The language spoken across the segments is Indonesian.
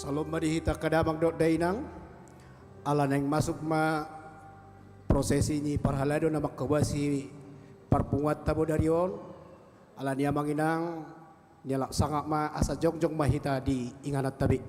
Salom madihita kadamang dot dainang ala neng masuk ma prosesi ni parhalado na makawasi parpungat tabo darion ala niya manginang niya sangak ma asa jongjong mahita di inganat tabi.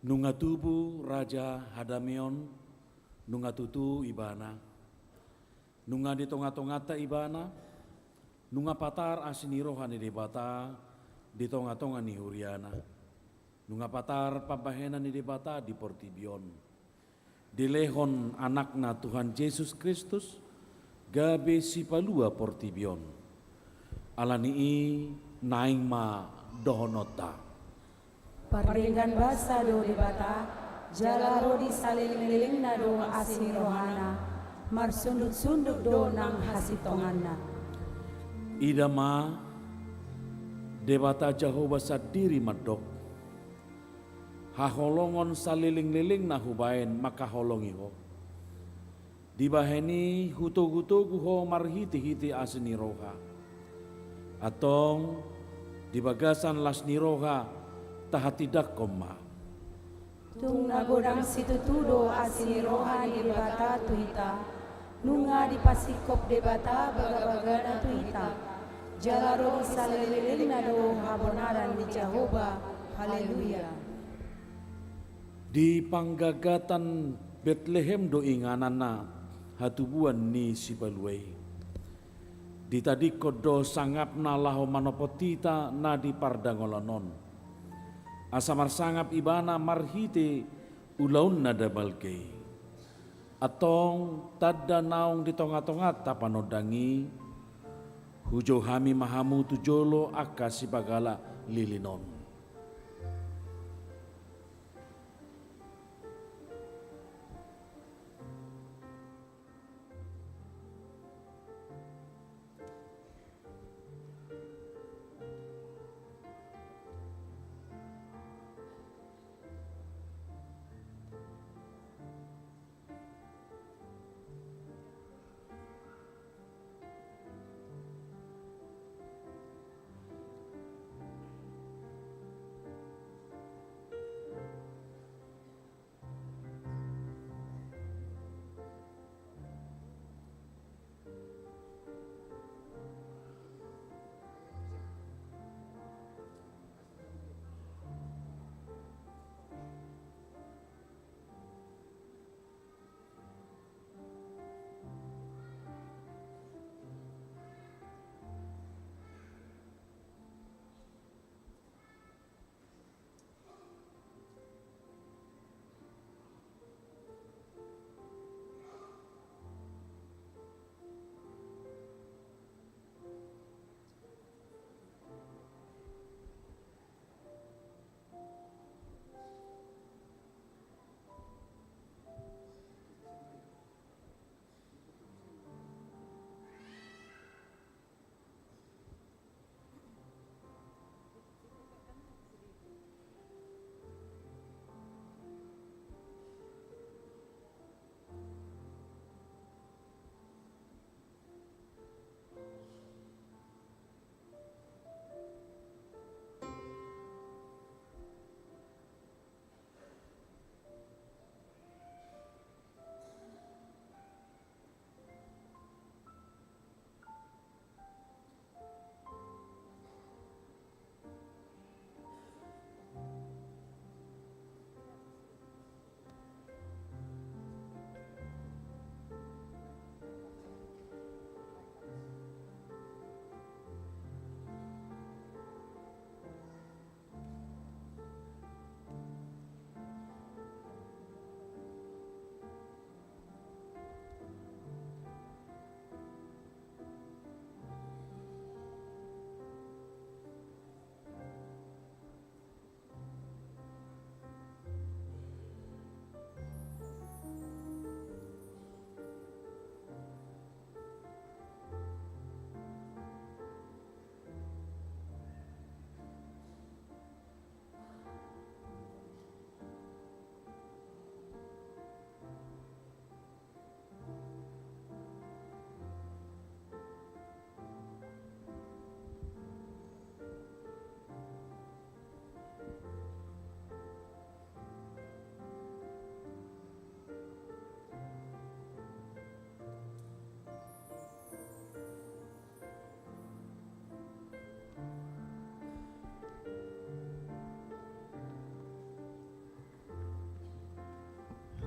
Nunga tubu Raja Hadamion, nunga tutu ibana, nunga di tonga-tongata ibana, nunga patar asiniroha ni debata, di tonga-tonga ni huriana, nunga patar pambahena ni debata di Portibion, di lehon anakna Tuhan Yesus Kristus, gabe si palua Portibion, alanii naing ma dohonota. Paringgan basa do debata, jalaro di saliling-liling na do asini rohana, marsunduk-sunduk do nang hasitonganna. Idama debata Jehovah sadiri madok, haholongon saliling-liling na hubain maka holongiho. Dibaheni huto-huto guho marhiti-hiti asini roha. Atong dibagasan lasni roha tahatidak koma. Tung nagodang situtudo asini roha di debata tuhita, nunga di pasikop debata baga-baga na tuhita. Jalaro di saliling na do habonaran di Jehovah, haleluya. Di panggagatan Bethlehem do inganan na hatubuan ni Sibaluay. Di tadi kodo sangap na laho manopotita na di pardangolanon. Asamar sangap ibana marhite ulaun na dabalkei. Atong tadda naong di tonga-tongat tapanodangi, hujo hami mahamu tujolo akka sibagala lilinon.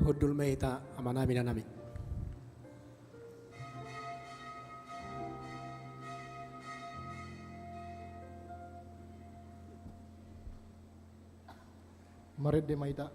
hudul mahita amanami na namin. Marid de Maita.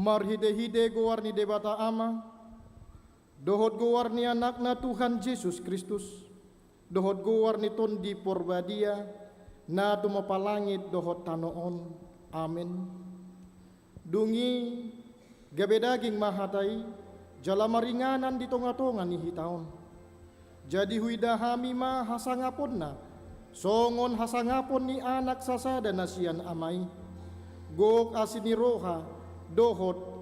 Marhide-hide goar ni debata ama, dohot goar ni anak na Tuhan Yesus Kristus, dohot goar ni ton di porbadia, na tumapalangit dohot tanoon. Amen. Dungi gabedaging mahatay, jala maringanan di tonga-tonga ni hitaon. Jadi huida hami ma hasangapon na, songon hasangapon ni anak sasada na siyan amay. Gok asin ni roha, dohot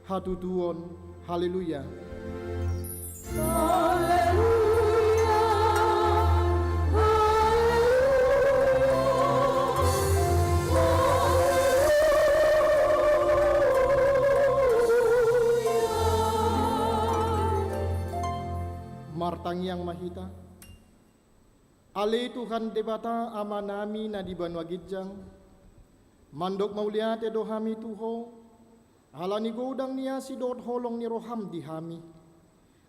hatutuon. Haleluya. Haleluya, Martang yang mahita, ali Tuhan debata ama nami na di Banua Gidjang, mandok mauliate do hami tuho, halani godang niya si dot holong ni roham di hami,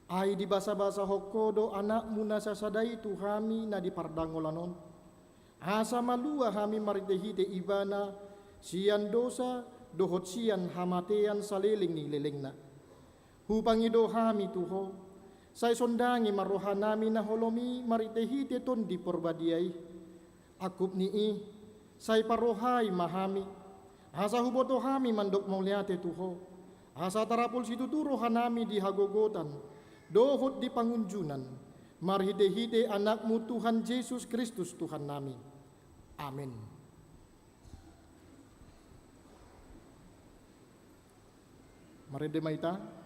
ay di basa-basa hokko do anak muna sasadai tu hami na di pardangolanon, asa malua hami maritehite ibana, siyan dosa dohot siyan hamatean saliling ni lelengna, hupangido hami tuho, say sondangi maroha nami na holomi maritehite ton di porbadiay. Akup nii, say parohay mahami. Asa huboto hami mandok mauliate tuho. Asa tarapul situtu rohanami di hagogotan, dohot di pangunjunan, marhide-hide anakmu Tuhan Yesus Kristus Tuhan nami. Amin. Mari demaita.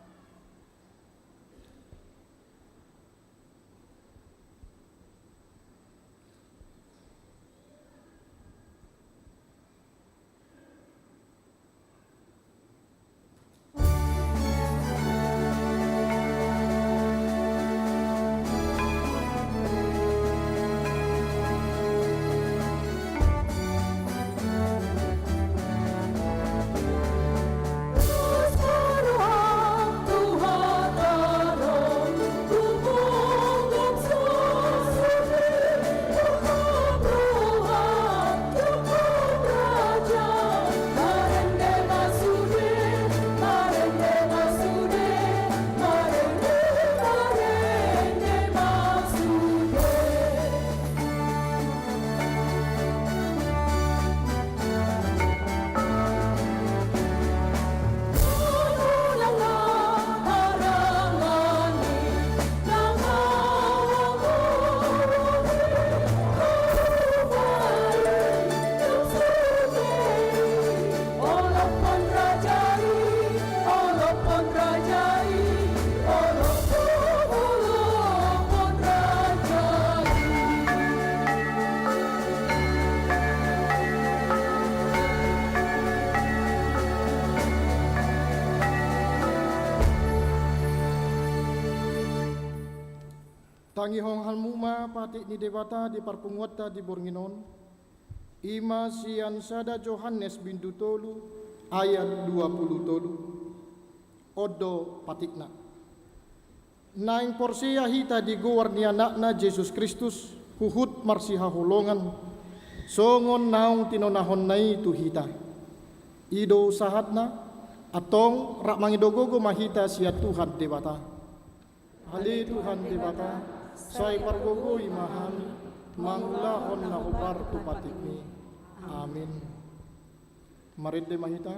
Tangi hong halmuma patik ni debata di parpunguata di Bornginon. Ima sian sada Johannes bintu tolu ayat 20 tolu. Odo patikna. Naing porsia hita di gowar ni anakna Yesus Kristus huhut marsiha holongan. Songon naung tinonahon nai tu hita. Ido sahatna atong rak mangidogogo mahita sia Tuhan debata. Ali Tuhan debata. Sai pargogo imahami mangulahon na ubar tupatikni. Amin. Marid de mahita.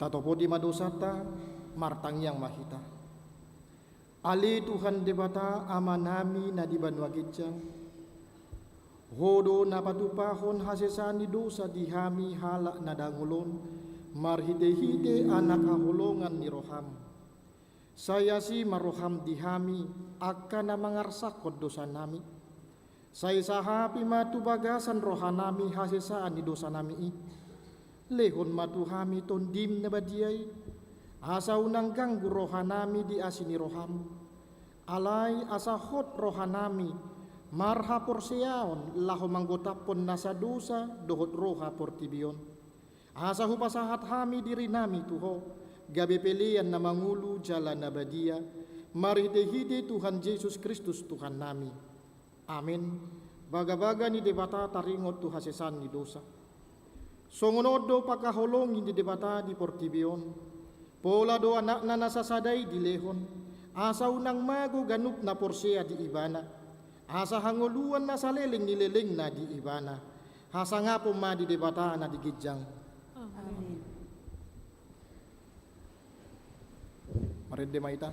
Tatopo di madosata martang yang mahita. Ali Tuhan debata amanami na di banwagitjang. Hodo na patupahon hasesani dosa dihami halak na dangulon. Marhide-hide anak kahulongan ni roham. Saya si maroham dihami akan na mangarsakot dosa nami. Saya sahapi matu bagasan rohanami hasesaan ni dosa nami lehon matuhami tondim na badiay asa unang ganggu rohanami di asini roham alay asa hot rohanami marha porseaon laho manggotapon nasa dosa dohot roha portibion. Asa hupasahat hami diri nami Tuho, gabe pelian na mangulu jalan nabadia, maride-hide Tuhan Yesus Kristus Tuhan nami. Amin. Baga-baga ni debata taringot tu hasesan ni dosa. Songonodo pakaholong ni debata di portibion. Pola do anak na nasasaday di lehon. Asa unang mago ganup na porsea di ibana. Asa hanguluan na saleling nileleng na di ibana. Asa nga po ma di debata na di gijang. Amin. Marede maita.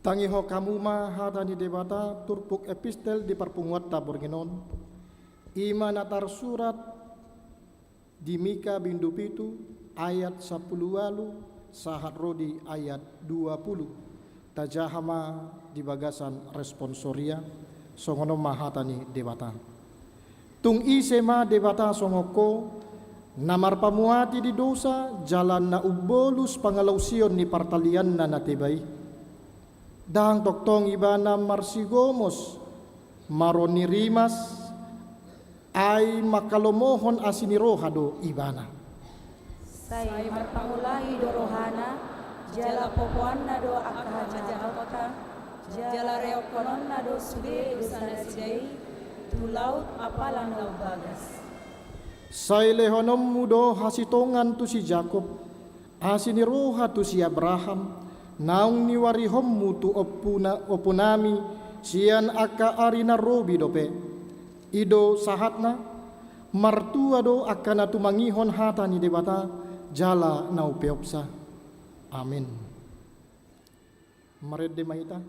Tangiho kamuma hata ni debata turpuk epistel di perpunguat tabor genon. Ima natar surat di Mika bindu pitu ayat 10 walu sahat rodi ayat 20. Tajahama di bagasan responsoria songono mahatani debata. Tung isema debata songoko namar pamuati di dosa jalan na ubolus pangalausion ni partalian na natibay. Dang toktong ibana marsigomos maroni rimas ay makalomohon asinirohado ibana. Say marpangulahi do rohana, jala popoan na do akahajakota, jala reokonon na do sude usana sidei, tulaut apalan na bagas. Say lehonom mudo hasitongan tu si Jacob, asiniroha tu si Abraham, naung niwarihom mutu opunami sian aka arina robi dope ido sahatna martua do akana tumangihon hata ni debata jala nau peopsa. Amin. Marede mahita.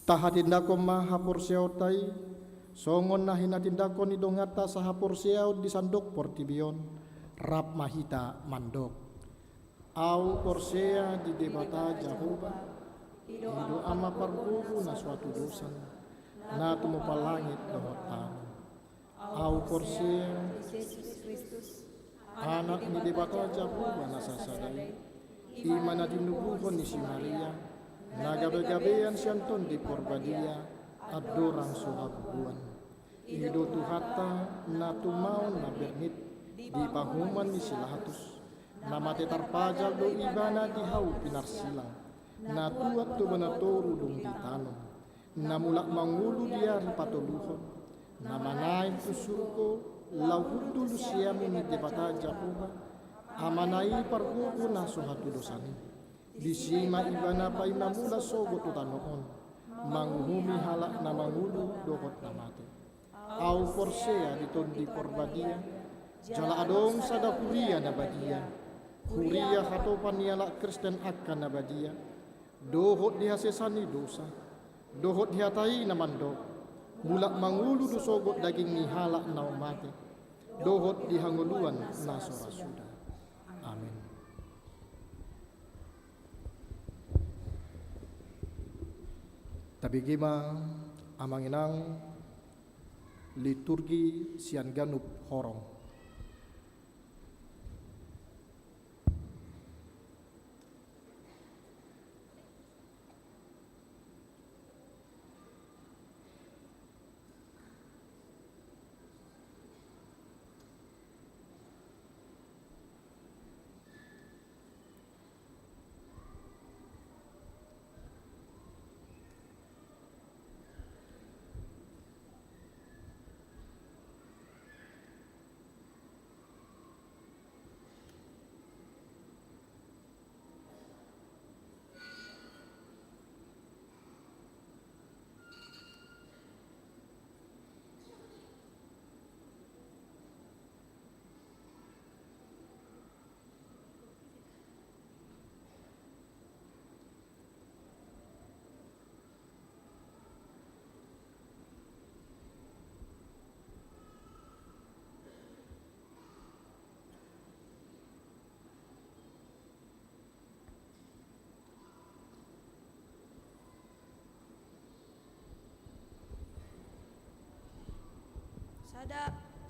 Tahadindako mahapur seotai, songon na hinatindako ni dongata sa hapur seot di sandok portibion, rap mahita mandok. Au porsea di debata Jehovah, hido ama parbuhu na suatu dosan, na tumupalangit dohotan. Au porsea, anak ni debata Jehovah na sasadai, ima na dinubuhon ni si Maria, nagabe-gabean siyanton di porbadia, at dorang suhabuan. Hido tuhata na tumaon na bernit, di pahuman ni silahatus, na matetarpajal do ibana di hau pinarsilang, na tuat tu banatoru dong di tanong, na mulak mangulu dia patuluhon, na manain tu surko, lauhudu lusiamu ni debata Jehovah, amanai parkuku na suhatu dosani. Disima ibana pa imamula sogo tu tanoon, manguhumi halak na mangulu dohot na mati. Au porsea ditondi porbadia, jala adong sada huria na badia, huria hatopan niala Kristen akan na badia, dohot dihasesani dosa, dohot dihatai na mandok, mulak mangulu do sogot daging ni halak na mati, dohot dihanguluan na sorasuda. Amin. Tabigima amanginang liturgi sian ganup horong.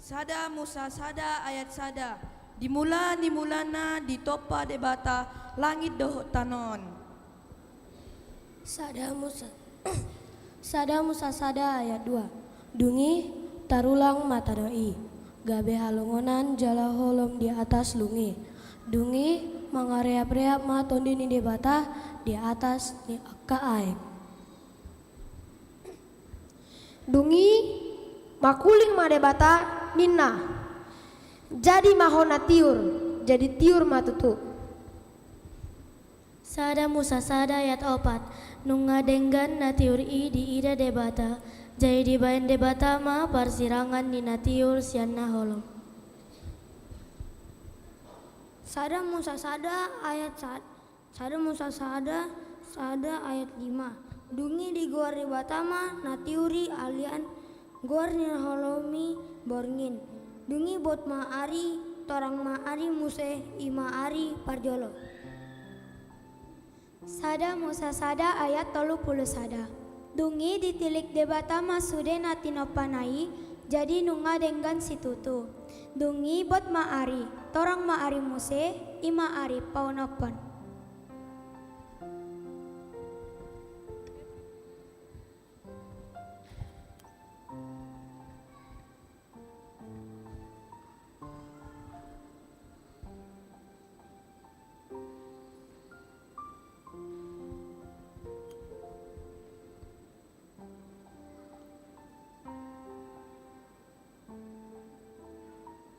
Sada Musa sada ayat sada. Dimulana ditopa debata langit dohot tanon. Sada Musa Sada Musa sada ayat 2. Dungi tarulang mata doi, gabe halongonan jala holom di atas lungi. Dungi mangareap-reap matondi ni debata di atas ni akka aek. Dungi makuling madebata ninna, jadi mahona tiur, jadi tiur matutu. Sada Musa sada ayat 4. Nunga denggan na tiur i di ida debata, jadi di bayan debata ma parsirangan ni na tiur sian na holom. Sada Musa sada ayat sada Musa sada ayat 5. Dungi di gor debatama na tiuri alian gor ni holomi borngin. Dungi bot maari torang maari muse ima ari parjolo. Sada Musa sada ayat 30 sada. Dungi ditilik debata masude natinopanai, jadi nunga denggan situtu. Dungi bot maari torang maari muse ima ari paunopan.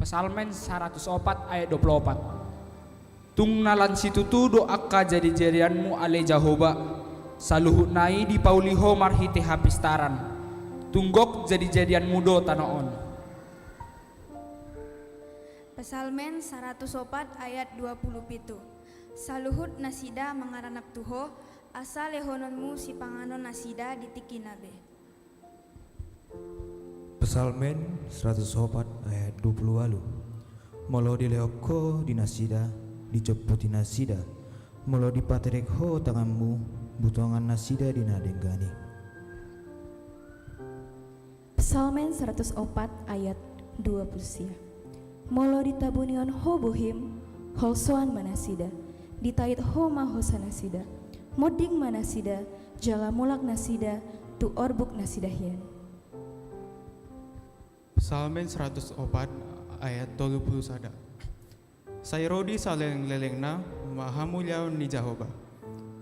Psalmen 104 ayat 24. Tung nalan situtu do akka jadi-jadianmu ale Jehovah, saluhut nai di pauliho marhite hapistaran, tunggok jadi-jadianmu do tanoon. Psalmen 104 ayat 27. Saluhut nasida mengaranap Tuho, Asa lehononmu si panganon nasida ditikinabe. Pesalmen 104 ayat 20. Molo dileoko di nasida, diceputi nasida, molo dipaterek ho tanganmu, butongan nasida dinadenggani. Psalmen 104 ayat 20. Molo ditabunion ho buhim, holsoan manasida, ditait ho mahosa nasida, moding manasida, jala mulak nasida, tu orbuk nasidahian. Psalmen 104 ayat 31. Sayrodi saleng lelengna mahamulia ni Jahoba.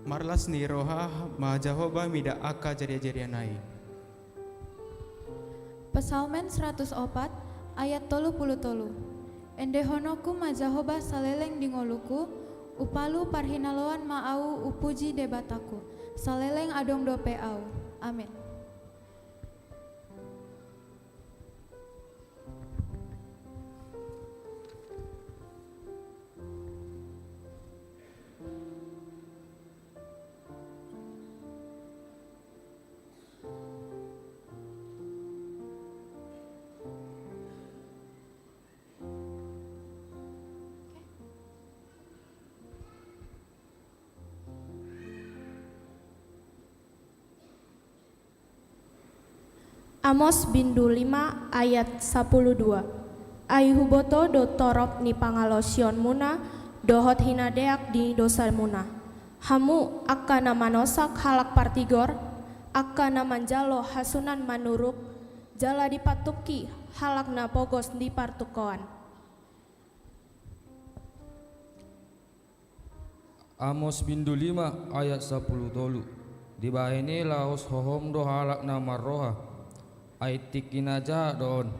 Marlas ni roha ma Jahoba mida aka jarian-jarianai. Psalmen 104 ayat 33. Endehonoku ma Jahoba saleleng dingoluku, upalu parhinaloan maau upuji debataku, saleleng adong dope au. Amin. Amos bindu 5 ayat 12. Aihuboto do torop ni pangalosion muna, dohot hinadeak di dosa muna. Hamu akka namanosak halak partigor, akka namanjalo hasunan manuruk, jala dipatuki halak na pogos di partukoan. Amos bindu 5 ayat 10 tolu. Di bahini laos hohom do halak na marroha. Aitikin aja don.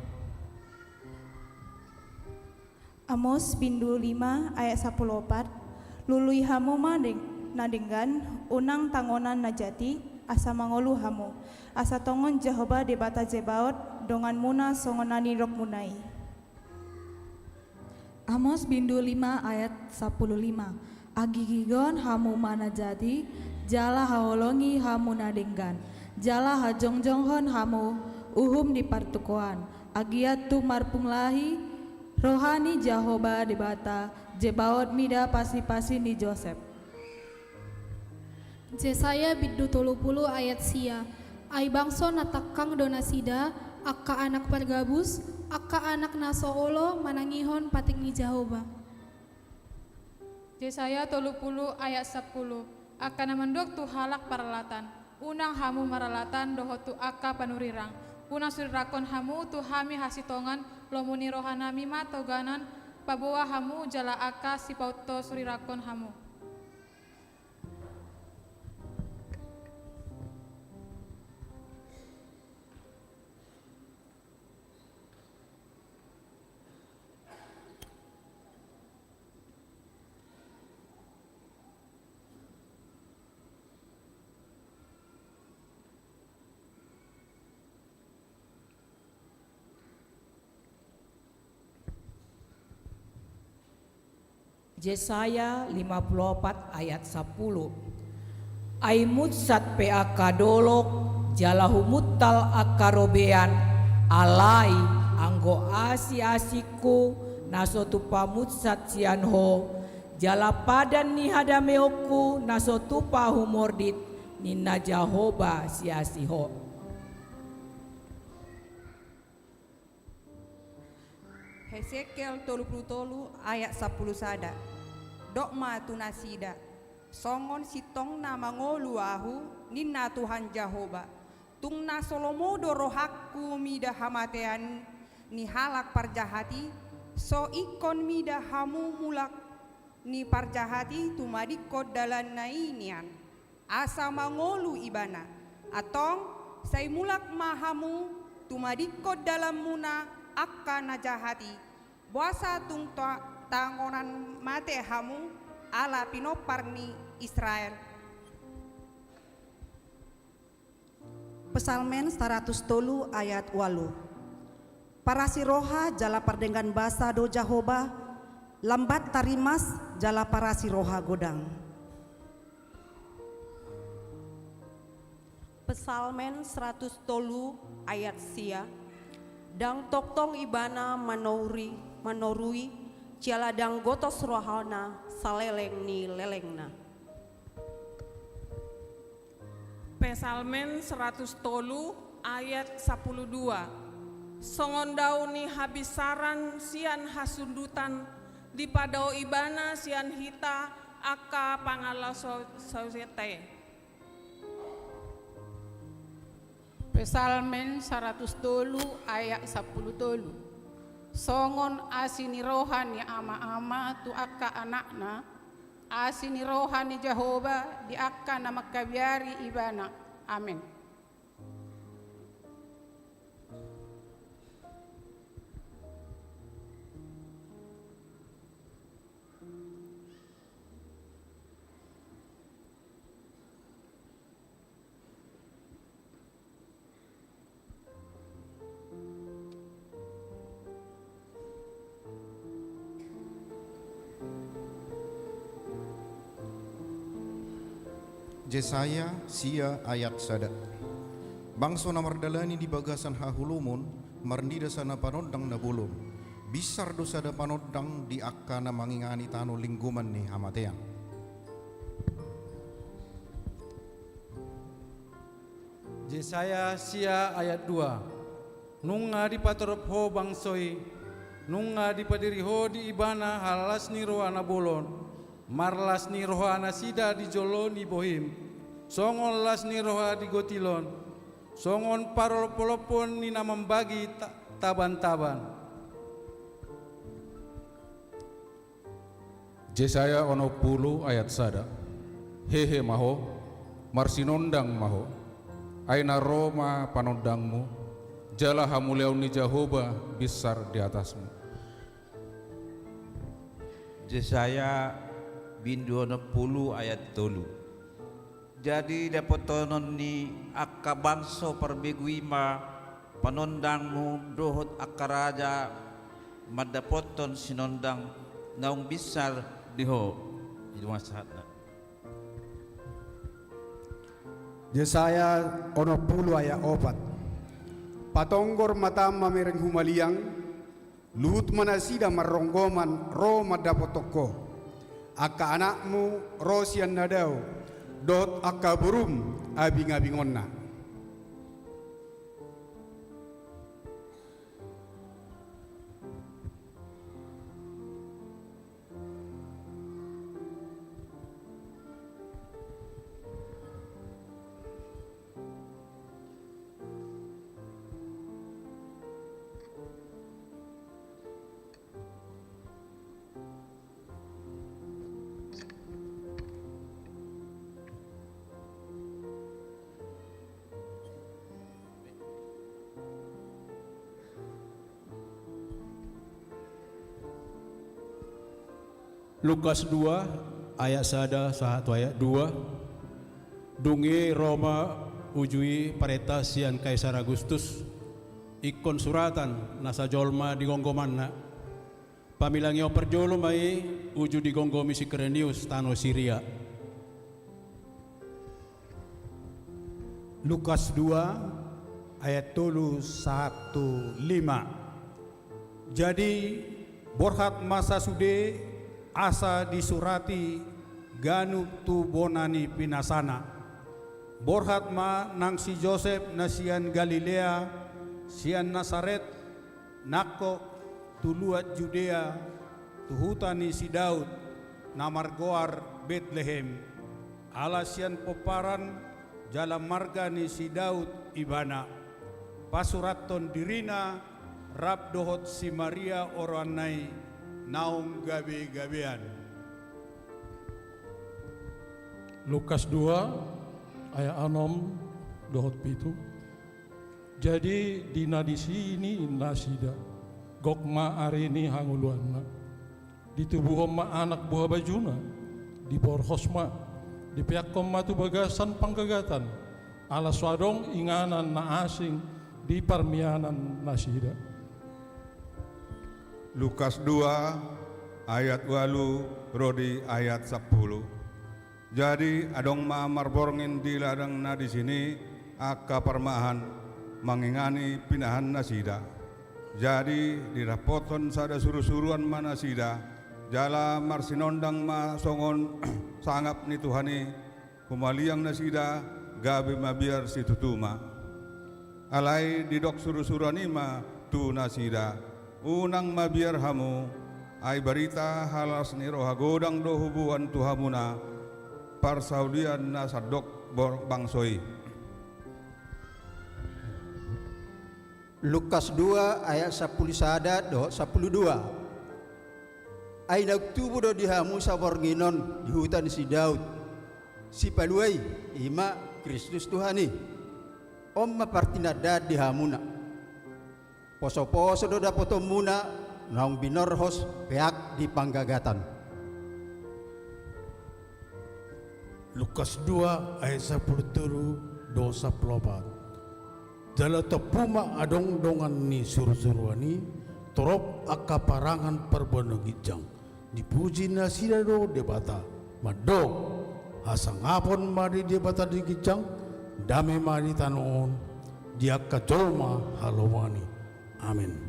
Amos bindu 5 ayat 14. Lului hamu madeng nadenggan unang tangonan najati asa mangolu hamu. Asa tongon Jehovah di bata Jebaot dongan muna songonani rok munai. Amos bindu 5 ayat 15. Agigigon hamu mana jadi, jala haolongi hamu nadenggan, jala hajongjonghon hamu uhum di partukoan, agiat tu marpung lahi, rohani Jehovah di bata, Jebaot mida pasi-pasi di Joseph. Jesaya biddu 30 ayat sia. Ai bangso natakang donasida, akka anak pargabus, akka anak nasoolo manangihon pating ni Jehovah. Jesaya 30 ayat 10. Akka namandok tu halak paralatan, unang hamu maralatan dohotu akka panurirang. Unang surirakon hamu tu hami hasitongan lomuni rohanami ma toganan pabawa hamu jala aka si pauto surirakon hamu. Jesaya 54 ayat 10. Aimutsat pe akadolok jalahu mutal akarobean alai anggo asi-asiku naso tupa mutsat sianho jala padan ni hadameoku naso tupa humordit nina Jahoba siasiho. Hesekiel 33 ayat 10 sada. Dokma tunasida. Songon sitong na mangolu ahu ninna Tuhan Jahoba. Tungna solomodo rohakku mida hamatean ni halak parjahati. So ikon mida hamu mulak ni parjahati tumadikot dalan nainian. Asa mangolu ibana. Atong say mulak mahamu tumadikot dalam muna akka najahati buasa tung tangonan mate hamu ala pinoparni Israel. Pesalmen 100 tolu ayat 8. Para siroha jala pardengan basa do Jahoba, lambat tarimas jala para siroha godang. Pesalmen 100 tolu ayat sia. Dang toktong ibana manorui ciala dang gotos rohana saleleng ni lelengna. Pesalmen 100 tolu ayat 12. Songon dauni habisaran sian hasundutan di padao ibana sian hita aka pangala sosiete. Pesalmen 100 tolu ayat 10 tolu. Songon asini rohani ama-ama tu akka anakna, asini rohani Jehovah di akka nama kabiari ibana. Amin. Jesaya sia ayat sada. Bangso na mardalani di bagasan hahulumun, marndida sana panodang na bulom. Bisar dosa da panodang di akka na mangingani tano lingguman ni hamatean. Jesaya sia ayat 2. Nunga di patorop ho bangsoi, nunga di padiri ho di ibana halas ni rohana bolon. Marlas ni roha nasida di jolo ni bohim, songon las ni roha di gotilon, songon parol polopon ni namambagi taban-taban. Jesaya ono pulu ayat sada. Hehe maho, marsinondang maho, aina Roma panondangmu, jala hamuleau ni Jehovah besar di atasmu. Jesaya bindu 60 ayat 3. Jadi dapotonon ni akka bangso perbeguima panondangmu dohot akka raja madapoton sinondang naung besar diho itu masalah. Jesaya ono pulu ayat 4. Patonggor mata mamereng humaliang, luhut manasida maronggoman ro madapotoko. Aka anakmu rosian nadau, dot aka burum abing-abingonna. Lukas 2 ayat 1 ayat 2. Dungi Roma ujui pareta sian Kaisar Agustus ikon suratan nasa jolma di gonggomanna pamilangio perjolo mai uju di gonggomi si Kerenius tano Syria. Lukas 2 ayat 1:5. Jadi borhat masa sude asa disurati ganu tu bonani pinasana. Borhat ma nang si Joseph na sian Galilea, sian Nasaret, nako tuluat Judea, tuhutani si Daud, namargoar Bethlehem, ala sian poparan jalan marga ni si Daud ibana. Pasuraton dirina rab dohot si Maria oranai naung gabe-gabean. Lukas 2 ayat 6 dohot pitu. Jadi dina di sini nasida gokma arini hanguluanna di tubuh ma anak buah bajuna di borhosma di pihak koma tu bagasan panggagatan ala swadong inganan na asing di parmianan nasida. Lukas 2 ayat 8 rodi ayat 10. Jadi adong maamar borngin di ladang na di sini aka parmahan mengingani pinahan nasida. Jadi dirapoton sada suruh-suruan manasida jala marsinondang ma songon sangap ni Tuhani kumaliang nasida gabe mabiar situtuma. Alai didok suruh-suruan ima tu nasida unang mabiar hamu ay barita halas ni roha godang do hubuan tuhamuna parsaudian na sadok bangsoi. Lukas 2 ayat 11 do 12. Ay nagtubo do dihamu sa bornginon di hutan si Daud. Si paluay ima Kristus Tuhani. Om mapartinada dihamuna. Poso-poso do dapoto muna naong binorhos peak di panggagatan. Lukas 2 ayat 10 do 14. Jala tepuma adong dongan ni suruh-suruani torop akaparangan perbenegijang dipuji nasida do debata madog hasangapon mari debata di gijang dame mari tanoon dia kajolma halowani. Amin.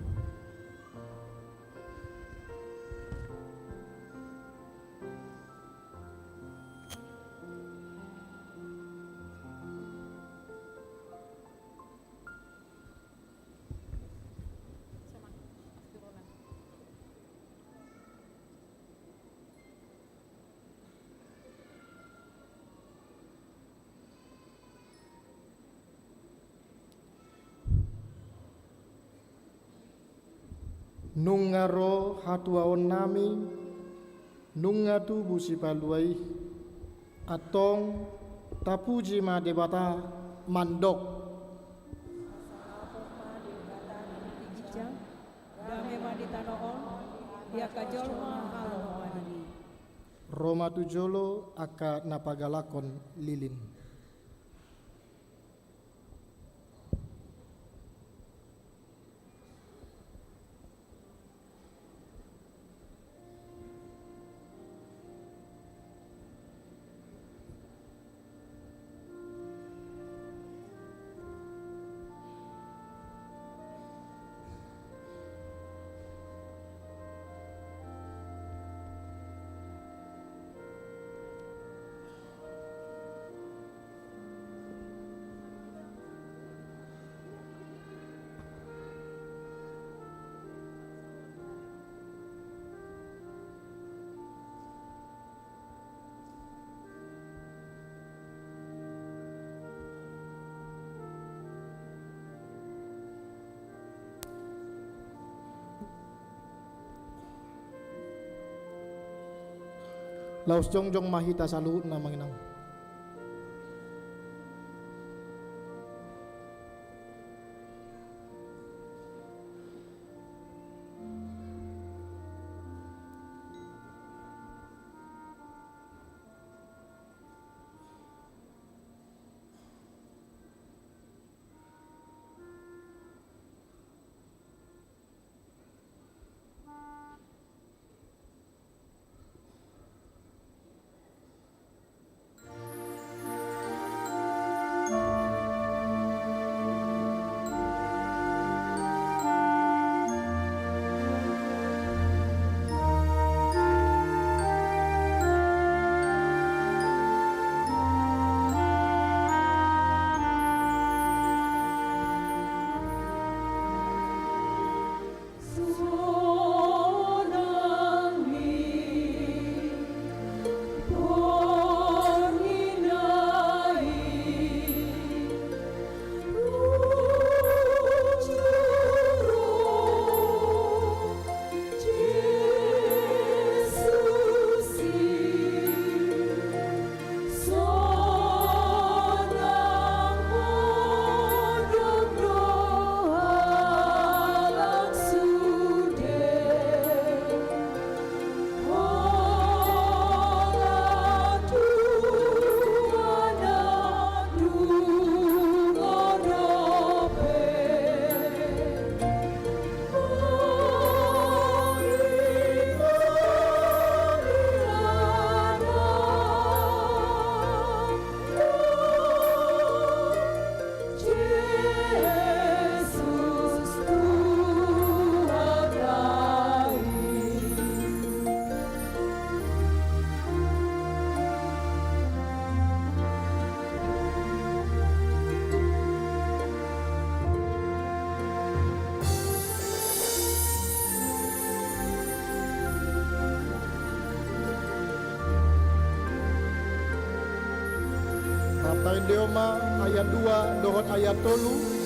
Nungaro hatuaon nami nungatu busi paluai atong tapuji ma debata mandok dame maditanoon dia kajolma halawani. Roma tujolo aka napagalakon lilin. Laos jongjong mahita sa luhut na manginang. Sabtain Deoma ayat 2 dohot ayat 3.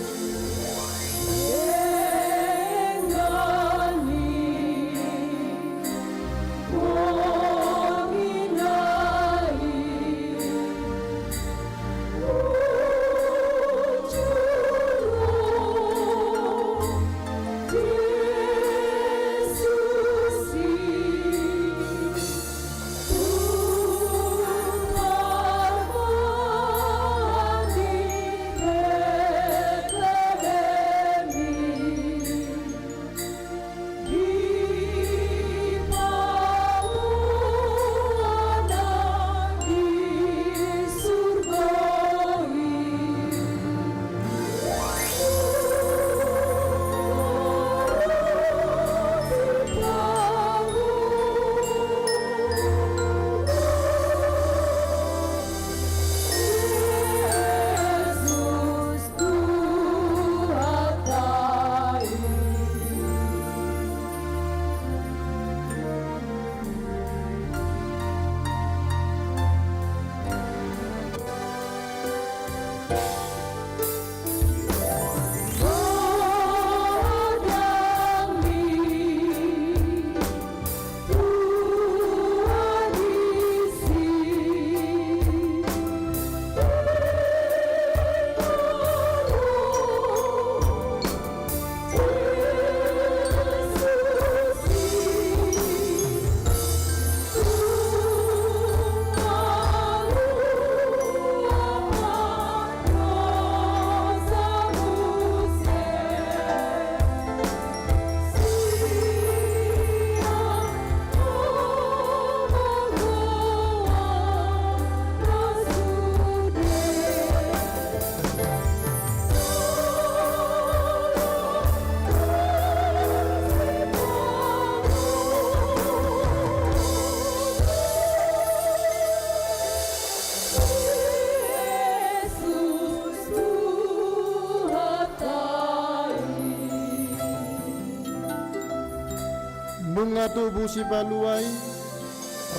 Bunga tubuh si paluai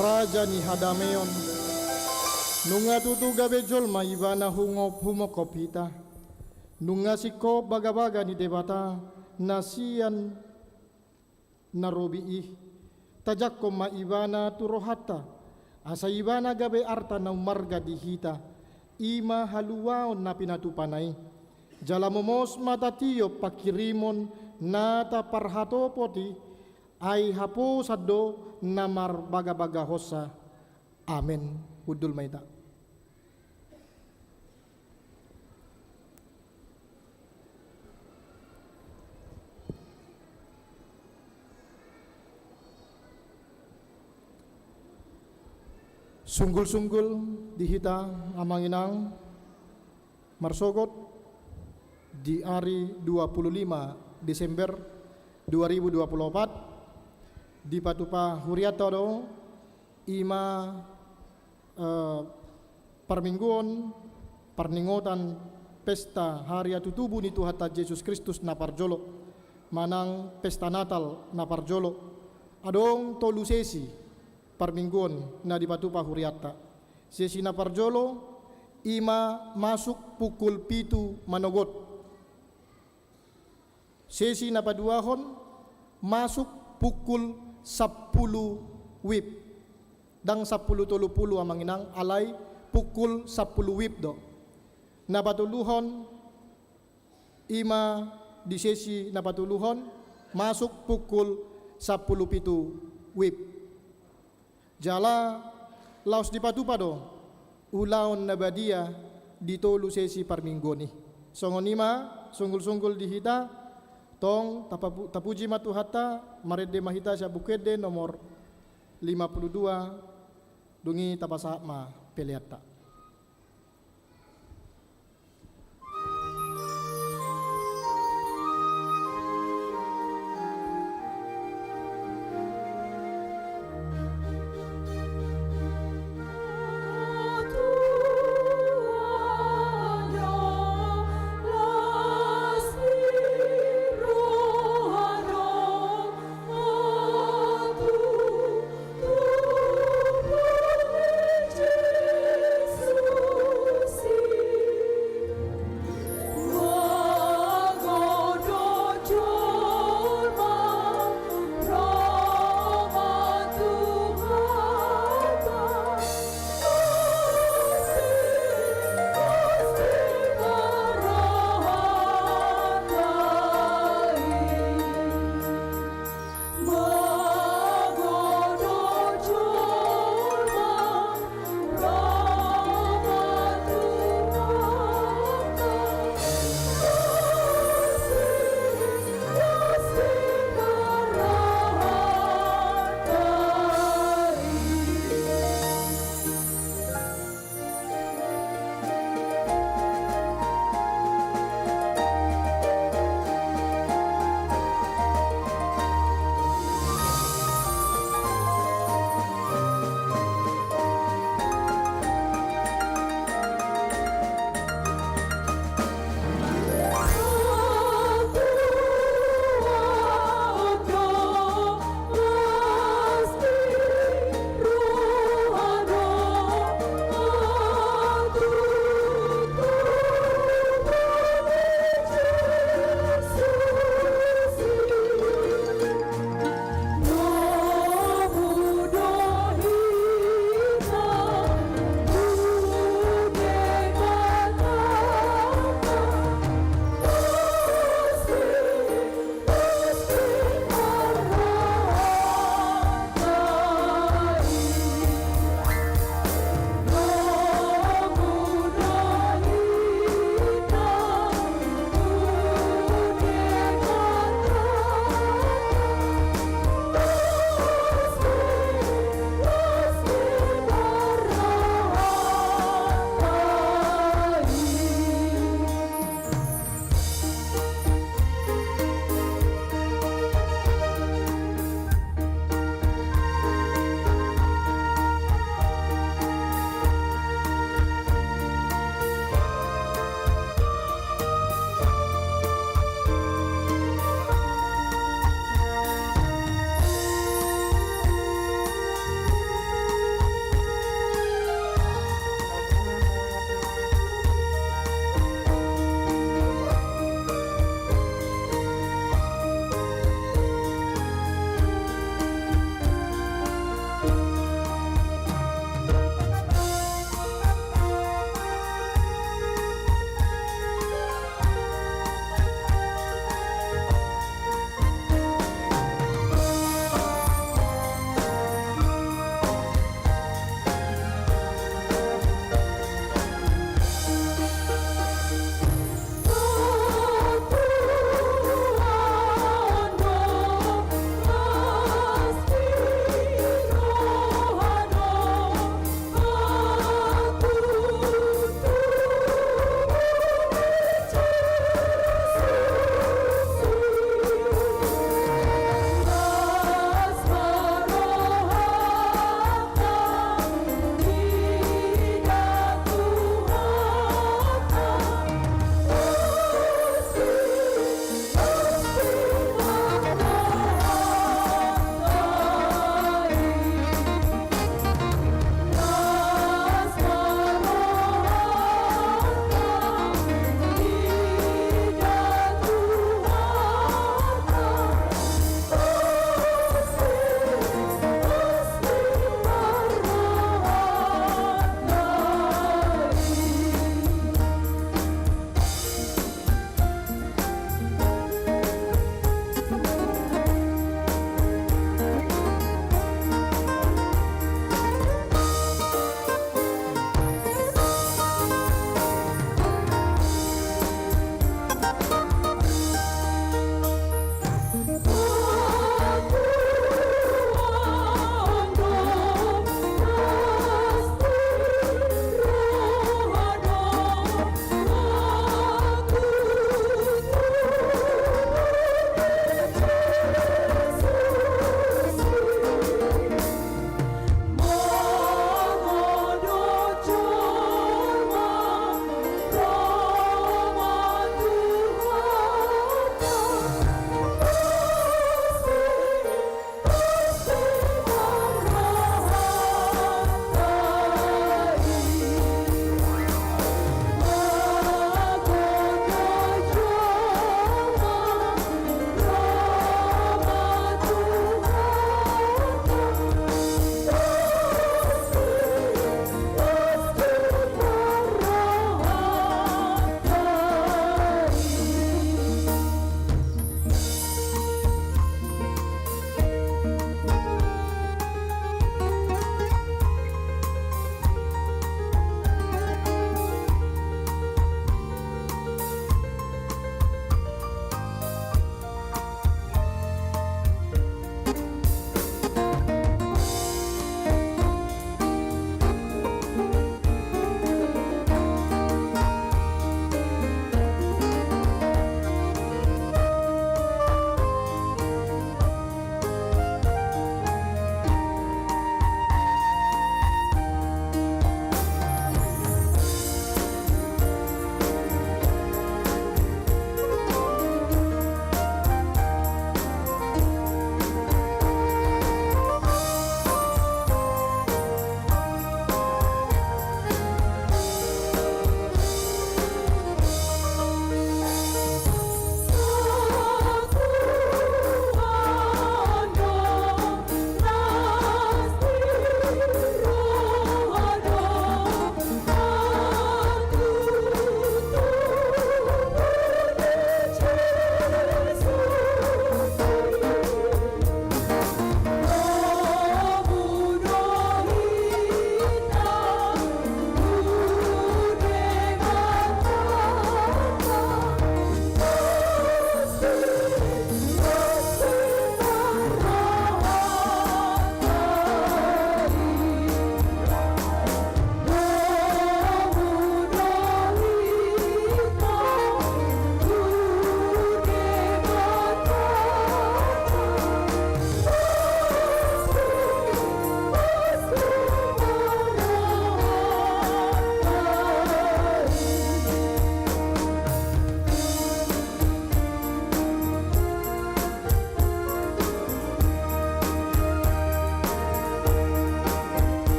raja ni hadameon nunga tutu gabe jolma ibana hungop humokopita nunga siko baga-baga ni debata nasian narobiih tajakko ma ibana turohata asa ibana gabe arta na umarga dihita ima haluwaon na pinatupanay jalamomos matatiyo pakirimon nata parhatopoti ay hapo saddo namar baga-baga hosa. Amen. Udul maita. Sunggul-sunggul dihita amanginang marsogot di hari 25 Desember 2024 di patupa huriato do ima permingguan perningotan pesta hari atutubu ni Tuhan Yesus Kristus na parjolo manang pesta Natal na parjolo adong tolu sesi permingguan na di patupa huriata sesi na parjolo ima masuk pukul 7 manogot sesi na paduahon masuk pukul 10 wib dang 10:30 amanginang alay pukul 10 wib do napatuluhon ima di sesi napatuluhon masuk pukul 10:07 wib jala laos di patupa do ulaon nabadia di tolu sesi parminggo ni songonima sunggul-sunggul dihita tong tapuji matuhata marede mahita siya bukede nomor 52 dungi tapasa ma peliata.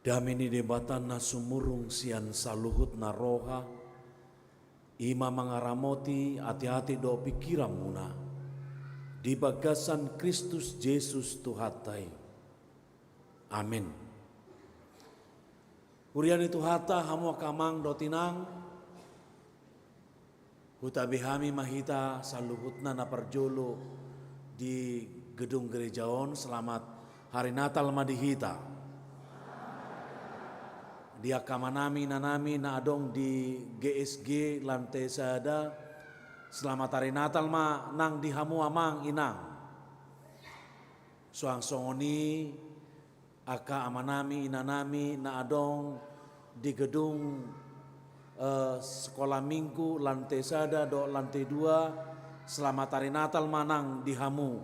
Damini debatan na sumurung sian saluhut na roha, ima mangaramoti hati-hati do pikiran muna, di bagasan Kristus Yesus Tuhatai. Amin. Urian itu hata hamu kamang do tinang, hutabihami mahita saluhutna na parjolo di gedung gerejaon. Selamat hari Natal madihita. Dia kamanami nanami na adong di GSG lantai sada. Selamat hari Natal ma nang dihamu amang inang. Suang songoni aka amanami inanami na adong di gedung sekolah minggu lantai sada do lantai dua. Selamat hari Natal ma nang dihamu.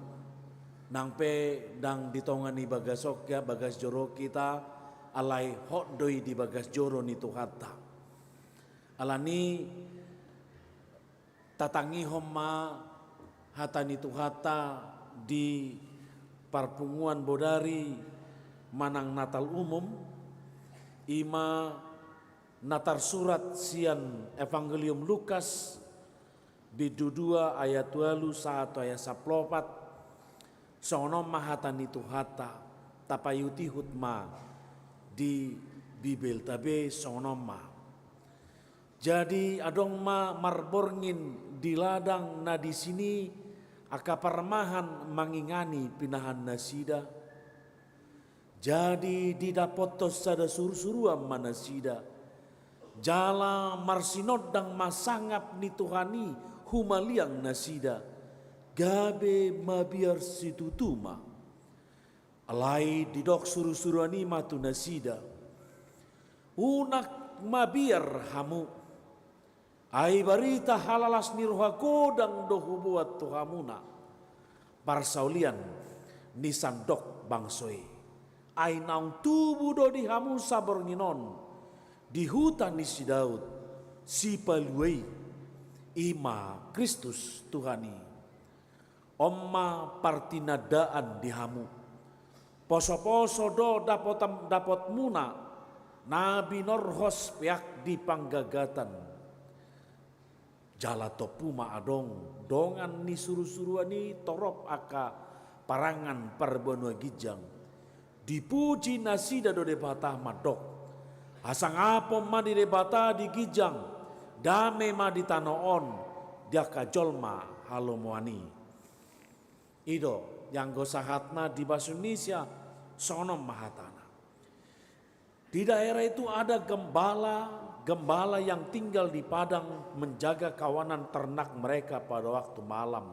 Nang pe dang ditongani bagasok ya bagas joro kita. Alai hot doi di bagas joro ni Tuhata. Alani tatangi homa hata ni Tuhata di parpunguan bodari manang Natal umum. Ima natar surat sian Evangelium Lukas bidu 2 ayat 2 1 ayat 14. Sonom mahata ni Tuhata tapayuti hutma di Bibel tabe sonoma. Jadi adong ma marborngin di ladang na di sini aka parmahan mangingani pinahan nasida. Jadi didapotos sada suru-suruan manasida. Jala marsinod dang masangap ni Tuhani humaliang nasida. Gabe mabiar situtuma. Alai didok suru-suruani matu nasida. Unak mabiar hamu. Ai barita halalas nirha kodang dohu buat tuhamuna. Parsaulian nisandok bangsoi. Ai naung tubu do di hamu sabor nginon. Di hutan ni si Daud. Si paluai. Ima Kristus Tuhani. Omma partinadaan di hamu. Poso-poso do dapot muna Nabi Norhos piak di panggagatan. Jala topuma adong dongan ni suru-suruani torop aka parangan perbenua gijang. Dipuji nasida do debata madok. Asang apa ma di debata di gijang. Dame ma di tanoon dia kajolma halomoani. Ido yang gosahatna di bahasa Indonesia sonom mahatana. Di daerah itu ada gembala yang tinggal di padang menjaga kawanan ternak mereka pada waktu malam.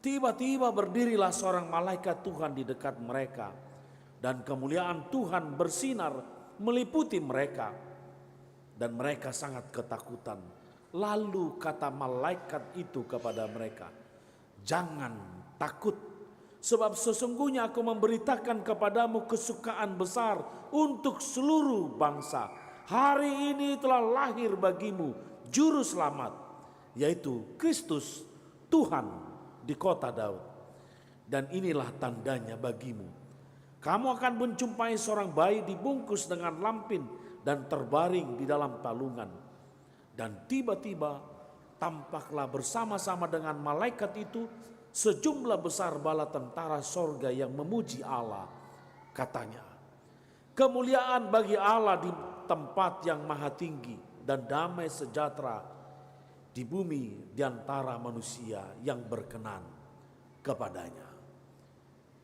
Tiba-tiba berdirilah seorang malaikat Tuhan di dekat mereka dan kemuliaan Tuhan bersinar meliputi mereka dan mereka sangat ketakutan. Lalu kata malaikat itu kepada mereka, "Jangan takut. Sebab sesungguhnya aku memberitakan kepadamu kesukaan besar untuk seluruh bangsa. Hari ini telah lahir bagimu juru selamat, yaitu Kristus Tuhan di kota Daud. Dan inilah tandanya bagimu. Kamu akan menjumpai seorang bayi dibungkus dengan lampin dan terbaring di dalam palungan. Dan tiba-tiba tampaklah bersama-sama dengan malaikat itu sejumlah besar bala tentara sorga yang memuji Allah. Katanya, kemuliaan bagi Allah di tempat yang maha tinggi dan damai sejahtera di bumi di antara manusia yang berkenan kepadanya."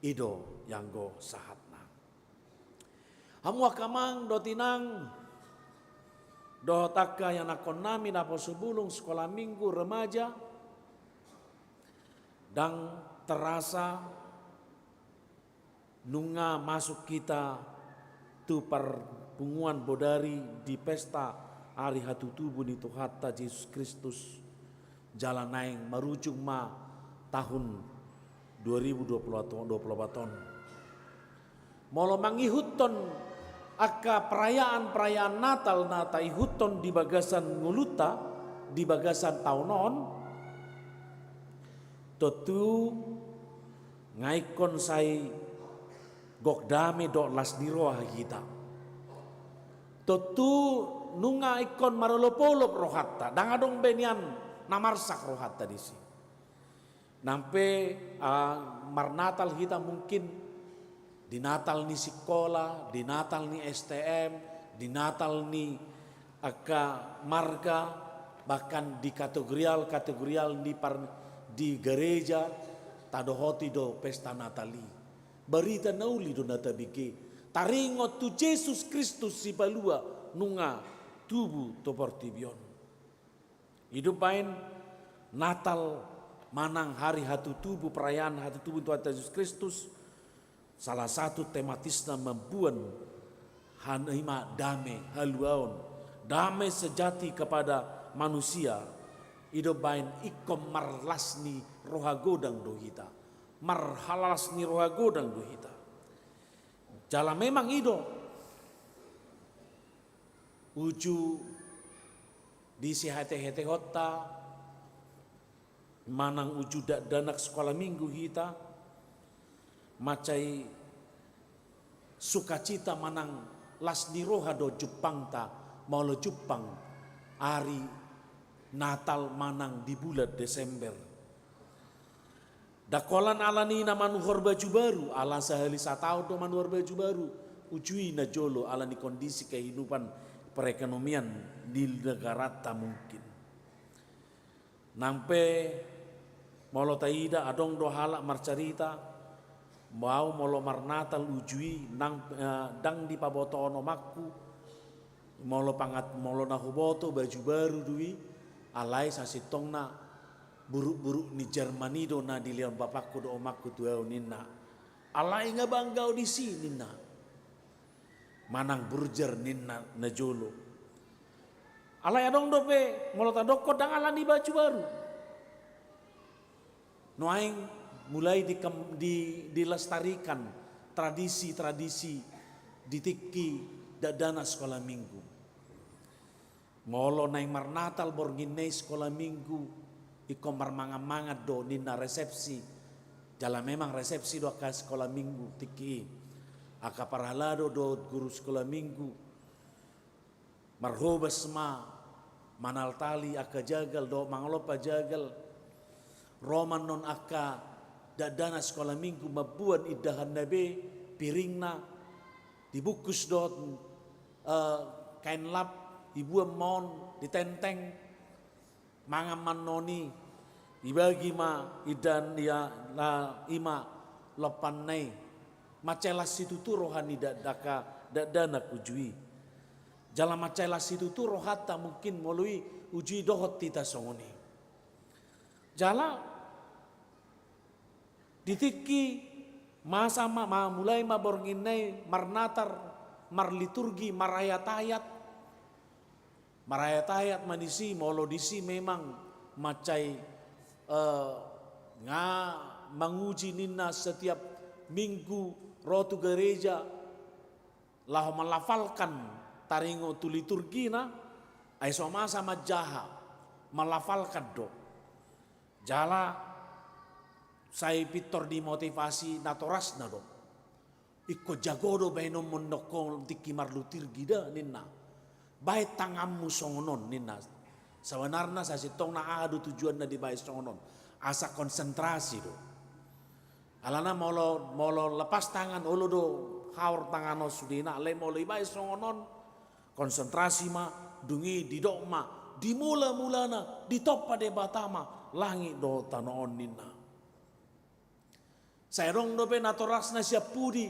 Ido yang go sahatna. Hamu akamang do tinang do taka yang nakon nami dapo sebulung sekolah minggu remaja. Dan terasa nunga masuk kita tu perpunguan bodari di pesta hari hatu tubuh ni Tuhata Yesus Kristus jalan naik merujuk ma tahun 2024 ton. Molo mangihuton aka perayaan Natal nata ihuton di bagasan nguluta di bagasan taunon. Totu ngaikon sai gok dame dok las diroa kita. Totu nunga ikon marolopolop rohatta. Dangadong benian namarsak rohatta di sini. Nampe marnatal kita mungkin di Natal ni sekolah, di Natal ni STM, di Natal ni marga, bahkan di kategorial di gereja tadohoti do pesta Natali. Berita nauli do natabike. Taringot tu Yesus Kristus si palua nunga tubuh to portibion. Hidup bain Natal manang hari hatu tubuh perayaan hatu tubuh Tuhan Yesus Kristus. Salah satu tematisnya membuat hanima damai haluaon, damai sejati kepada manusia. Hidup bain ikom marlasni roha godang dohita, marhalasni roha godang dohita. Jala memang ido uju di si hete-hete hota manang uju danak sekolah minggu hita macai sukacita manang lasni roha do Jepang ta mau lo Jepang hari Natal manang di bulan Desember. Dakolan alani na manuhor baju baru, ala sehali satau do manuhor baju baru, ujui na jolo alani kondisi kehidupan perekonomian di negara tak mungkin. Nampe molo taida adong do halak marcarita, mau molo marnatal ujui nang dang di paboto ono makku, molo pangat molo nahuboto baju baru dui, alai sasitong na buruk-buruk ni Jermani do na dilian bapakku do omakku tuau nina. Alai nga banggau di sini nina. Manang burjer nina na jolo. Alai adong dope molota doko dang alani baju baru. Noaing mulai dilestarikan tradisi-tradisi ditiki dadana sekolah minggu. Molo naing marnatal borginei sekolah minggu. Iko marmangat-mangat do nina resepsi. Jala memang resepsi do aka sekolah minggu tiki. Aka parhalado do guru sekolah minggu. Marhobas ma manal tali aka jagal do mangalopa jagal. Roman non aka dadana sekolah minggu mabuan idahan nabe piringna dibukus do kain lap dibuam mon ditenteng mangaman noni ibagi ma idan ya la ima lopan nei macelas situ tu rohani daka dadana kujui jala macelas situ tu rohata mungkin melalui uji dohot tita songoni jala ditiki masa mulai bornginei marnatar marliturgi marayat-ayat manisi molo disi memang macai menguji nina setiap minggu rotu gereja lah melafalkan taringo tu liturgi na ai sama jaha melafalkan do jala saya pitor di motivasi natoras na do ikko jagodo bainom mondokong tiki marlutirgi da nina baik tangammu songonon nina sebenarnya saya sitong na adu tujuan na di baik songonon asa konsentrasi do alana molo lepas tangan olo do haur tangan sudina le molo baik songonon konsentrasi ma dungi di dokma di mula-mulana di topa de batama langit do tanoon nina saya rong do be natorasna siap pudi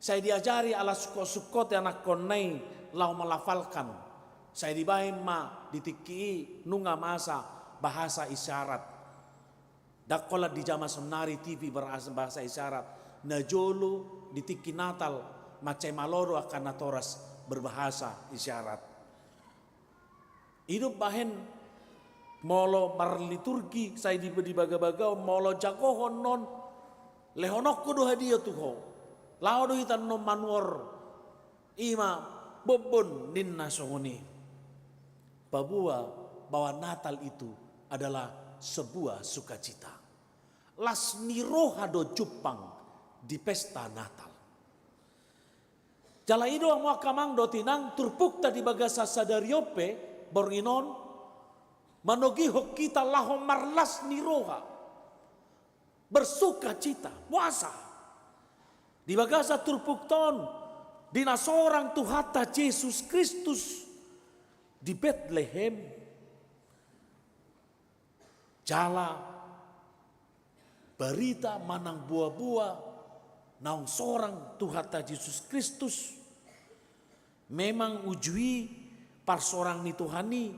saya diajari ala sukot anak konai lau melafalkan saya dibaim ma ditiki nunga masa bahasa isyarat dakola di jama semnari TV bahasa isyarat najolo ditiki Natal macai maloro akan natoras berbahasa isyarat hidup bahen molo marliturgi saya dibaga-baga molo jagohon non lehonok kudu hadiah tuho lao do hitan no manuor ima bobon ninna songoni bahwa Natal itu adalah sebuah sukacita las niroha do Jepang di pesta Natal Jala ido mo akamang do tinang turpukta di bagasa sadariope bornginon manogihok kita lahom marlas ni roha. Bersuka cita, puasa. Di bagasa turpukton dina sorang Tuhata Yesus Kristus di Bethlehem. Jala berita manang buah-buah naung sorang Tuhata Yesus Kristus memang ujui par sorang ni Tuhani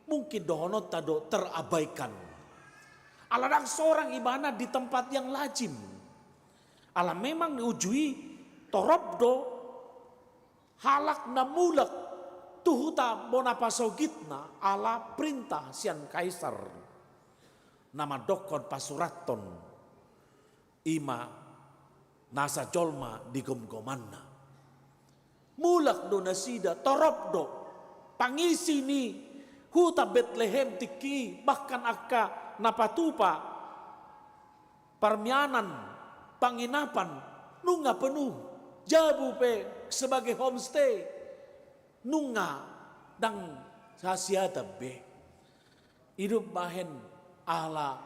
mungkin dohonot tado terabaikan. Aladang sorang ibana di tempat yang lazim. Ala memang ujui torobdo halak na mulak tuhuta bonapasogitna ala perintah sian kaisar. Nama dokon pasuraton ima nasa jolma di gom-gomanna. Mulak do nasida torobdo pangisi ni huta Bethlehem tiki bahkan akka napatupa parmianan panginapan nunga penuh jabu pe sebagai homestay nunga dang sasiata be hidup bahen ala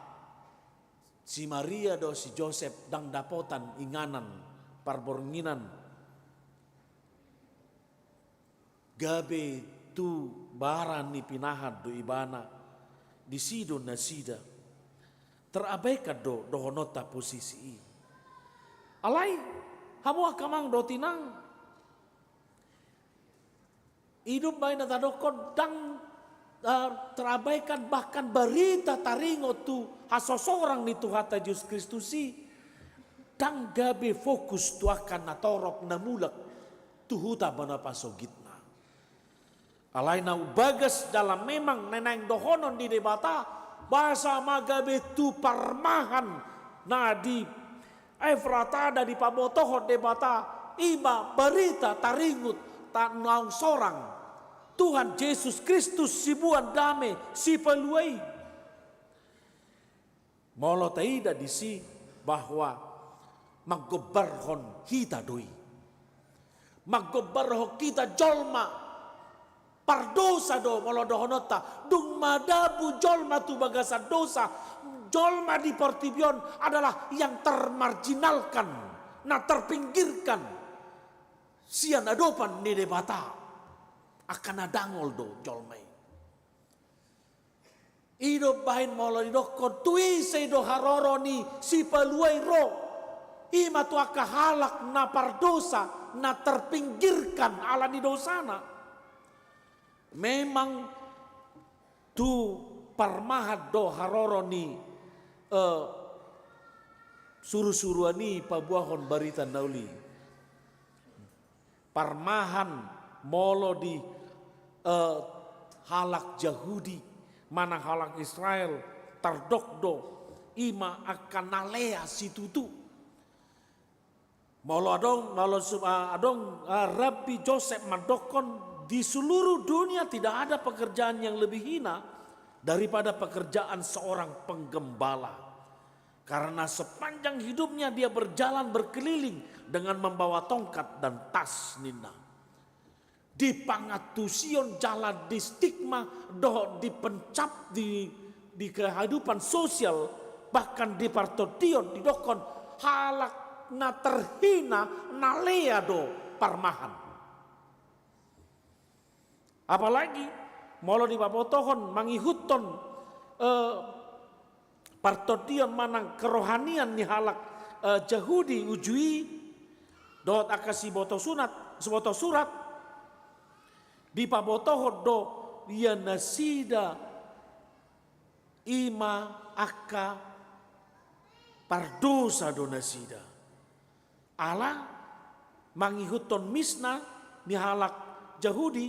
si Maria do si Joseph dang dapotan inganan parbornginan gabe tu baran ni pinahad do ibana di sido na sida terabaikan do honota posisi alai hamu akamang do tinang hidup bain na tadokon dang terabaikan bahkan berita taringo tu hasosorang ni Tuhata Yesus Kristusi dang gabe fokus tu akan natorop namulak tuhuta bana pasogitna alai na bagas dalam memang neneng dohonon di debata bahasa magabe tu parmahan na di Efrata di pabotohon debata ima berita taringut tak naung sorang Tuhan Yesus Kristus si buan dame si peluai. Molo taida disi bahwa maggobarhon kita doi. Maggobarhon kita jolma pardosa do molo dohonota dung madabu jolma tu bagasa dosa. Jolma di Portibion adalah yang termarginalkan, na terpinggirkan. Sian adopan ni debata. Akan adangol do jolmai. Ido bahin molo ido kontui se do haroro ni si peluai ro. Ima tu aka halak na pardosa na terpinggirkan ala ni dosana. Memang tu parmahat do haroro ni suruh-suruani pabuahon barita nauli. Parmahan molo di halak Yahudi mana halak Israel tardokdo ima akan nalea situtu molo adong Rabbi Joseph mandokon di seluruh dunia tidak ada pekerjaan yang lebih hina daripada pekerjaan seorang penggembala karena sepanjang hidupnya dia berjalan berkeliling dengan membawa tongkat dan tas nina. Di pangatusion jalan di stigma doh dipencap di kehidupan sosial bahkan di partotion di dokon halak na terhina na lea do parmahan apalagi molo di babotohon mangihuton partotion manang kerohanian ni halak Yahudi ujui dot akasi boto surat di pabotohon do dia nasida ima aka pardosa do nasida ala mangihuton misna ni halak Yahudi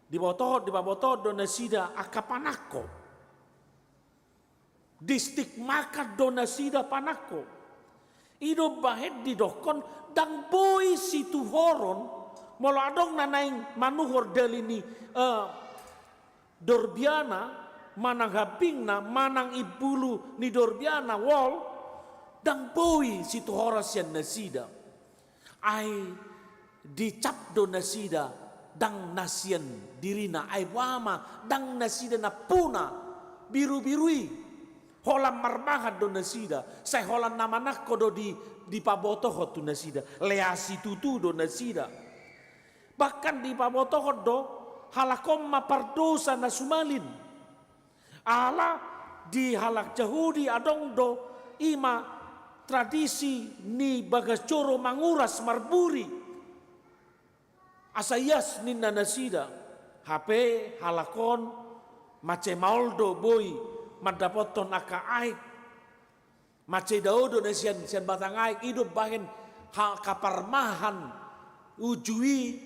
di pabotohon do nasida aka panako di stigmaka do nasida panako ido bahet di dokon dang boy situ horon molo adong nanaing manuhor delini dorbiana manang hapingna manang ibulu ni dorbiana wol dang boy situ horas yan nasida ay dicap do nasida dang nasian dirina ai wama dang nasida na puna biru-birui holam marmahan do nasida sai holan namanak kodo di pabotoho tu nasida leasi tutu do nasida bahkan di pabotoho do halakom mapardosa na sumalin ala di halak Yahudi adong do ima tradisi ni bagas coro manguras marburi asayas ninna nasida HP halakon mace mauldo boy madapoton aka aik mace daudo nasian sian batang aik hidup bahen hal kaparmahan ujui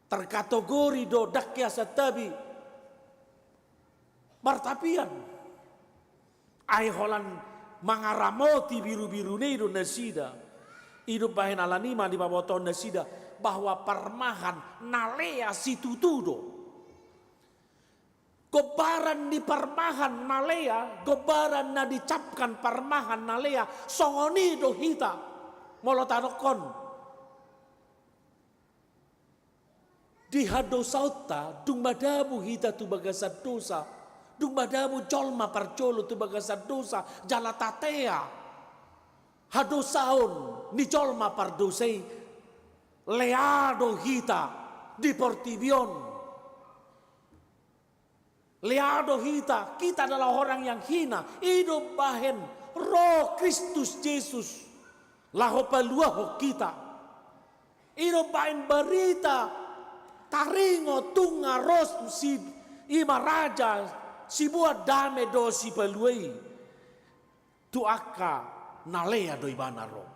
terkategori do dakya satabi martapian ai holan mangaramoti biru-biru do nasida hidup bahen alanima di baboton nasida bahwa parmahan nalea situtudo gobaran di parmahan nalea gobaran na dicapkan parmahan nalea songoni do hita molotanokon di hadosauta dung madamu hita tu bagasat dosa dung madamu jolma parjolo tu bagasat dosa jala tatea hadosaon ni jolma pardosei leado hita di Portibion. Leado hita, kita adalah orang yang hina. Hidup bahen roh Kristus Yesus. Laho paluaho kita. Hidup bahen berita. Taringo tunga ros si ima raja. Si buat dame do si paluai. Tu aka nalea do ibana roh.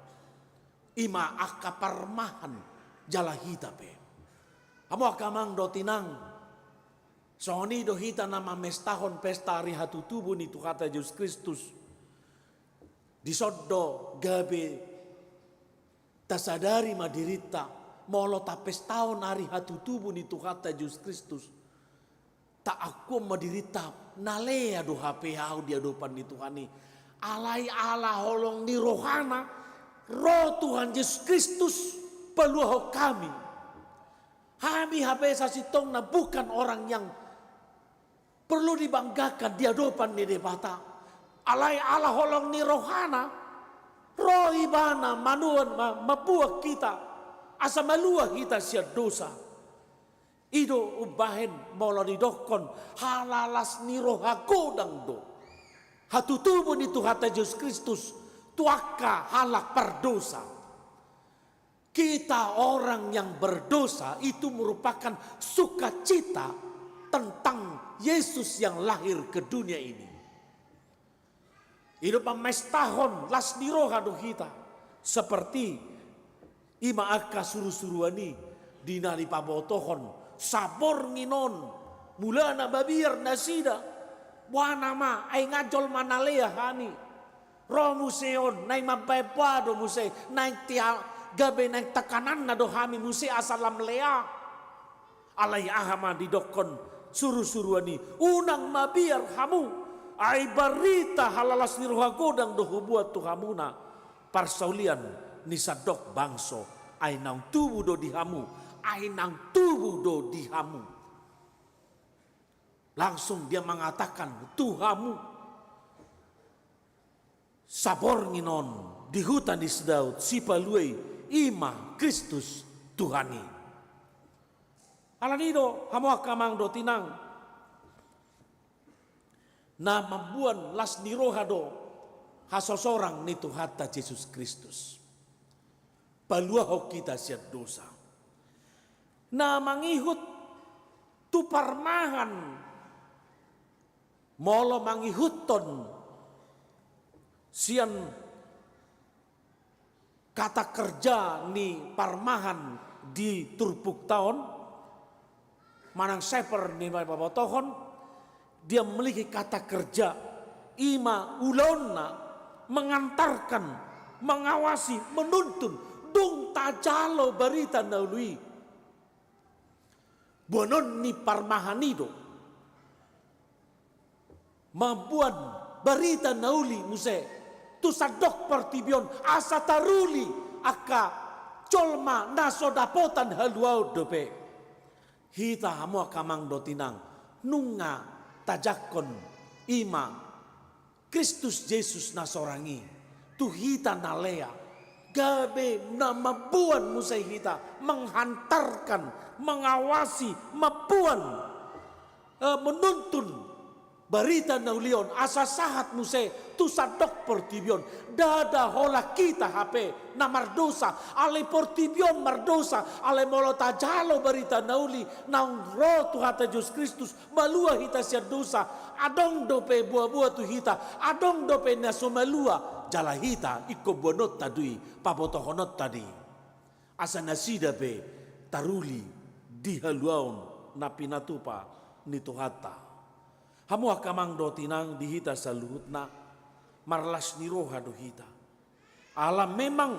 Ima aka parmahan. Jala hita pe. Amo akamang do tinang. Soni do hita nama mestahon pesta hari hatu tubuh ni Tuhan Yesus Kristus. Disodo gabe tasadari madirita. Molo ta pestahon hari hatu tubuh ni Tuhan Yesus Kristus. Tak aku madirita nalea do HP hau dia dopan ni Tuhan ni. Alai ala holong ni rohana. Roh Tuhan Yesus Kristus. Peluah kami. Kami HP sasitong na bukan orang yang perlu dibanggakan di hadapan ni debata. Alai ala holong ni rohana. Roh ibana manuan mabuah kita. Asa maluah kita siap dosa. Ido ubahen molo didokon halalas ni roha godang do. Hatu tubuh ni Tuhan Yesus Kristus. Tuaka halak perdosa. Kita orang yang berdosa itu merupakan sukacita tentang Yesus yang lahir ke dunia ini. Hidup mestahon las diroha do kita. Seperti ima aka suru-suruani dinali pabotohon sabor nginon mulana babir nasida wanama ay ngajol manalea hani ro museon nay mabaipa do muse nay tiang gabe nang tekanan na do hami musi asalam lea alai ahama didokon suru-suruani unang mabiar hamu ai barita halalas ni roha godang do hubuat tu hamuna parsaulian ni sadok bangso ai nang tubuh do dihamu ai nang tubuh do dihamu langsung dia mengatakan Tuhamu sabor nginon di hutan di sedaut si paluai ima Kristus Tuhani. Alanido hamo kamang do tinang. Na mambuan las nirohado hasosorang ni Tuhan Yesus Kristus. Paluaho kita siat dosa. Na mangihut tu parmahan molo mangihuton sian kata kerja ni parmahan di turpuk tahun manang seper ni babotohon dia memiliki kata kerja ima ulona mengantarkan mengawasi menuntun dung tajalo berita naului bonon ni parmahanido membuat berita nauli muse tu sadok Portibion asa taruli aka colma naso dapotan haluau dope. Hita hamu kamang dotinang nunga tajakon ima Kristus Yesus nasorangi tu hita nalea gabe nama buan musai hita menghantarkan mengawasi mapuan menuntun berita naulion asa sahat musai tu sadok portibion dada hola kita HP na mardosa ale portibion mardosa ale molota jalo berita nauli naung ro tu hata Yesus Kristus malua hita sia dosa adong dope buah-buah tu hita adong dope naso malua jala hita iko bonot tadui pabotohonot tadi asa nasida be taruli di haluaun na pinatupa ni tuhata. Hamu akamang do tinang dihita sa luhut na marlas ni roha do hita. Alam memang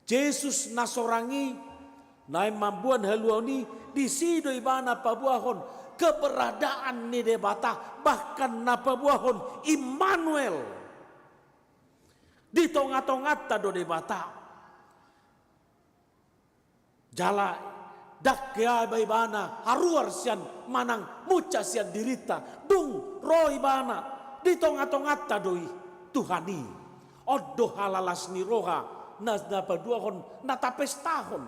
Jesus nasorangi na mambuan haluaw ni disido ibana pabuahon keberadaan ni debata bahkan na pabuahon Immanuel di tongat-tongat ta do debata jala dak ya baibana haruar sian manang muca sian dirita dung roi bana di tongat-tongat tadoi Tuhani oddo halalas ni roha nas dapat dua hon natapes tahun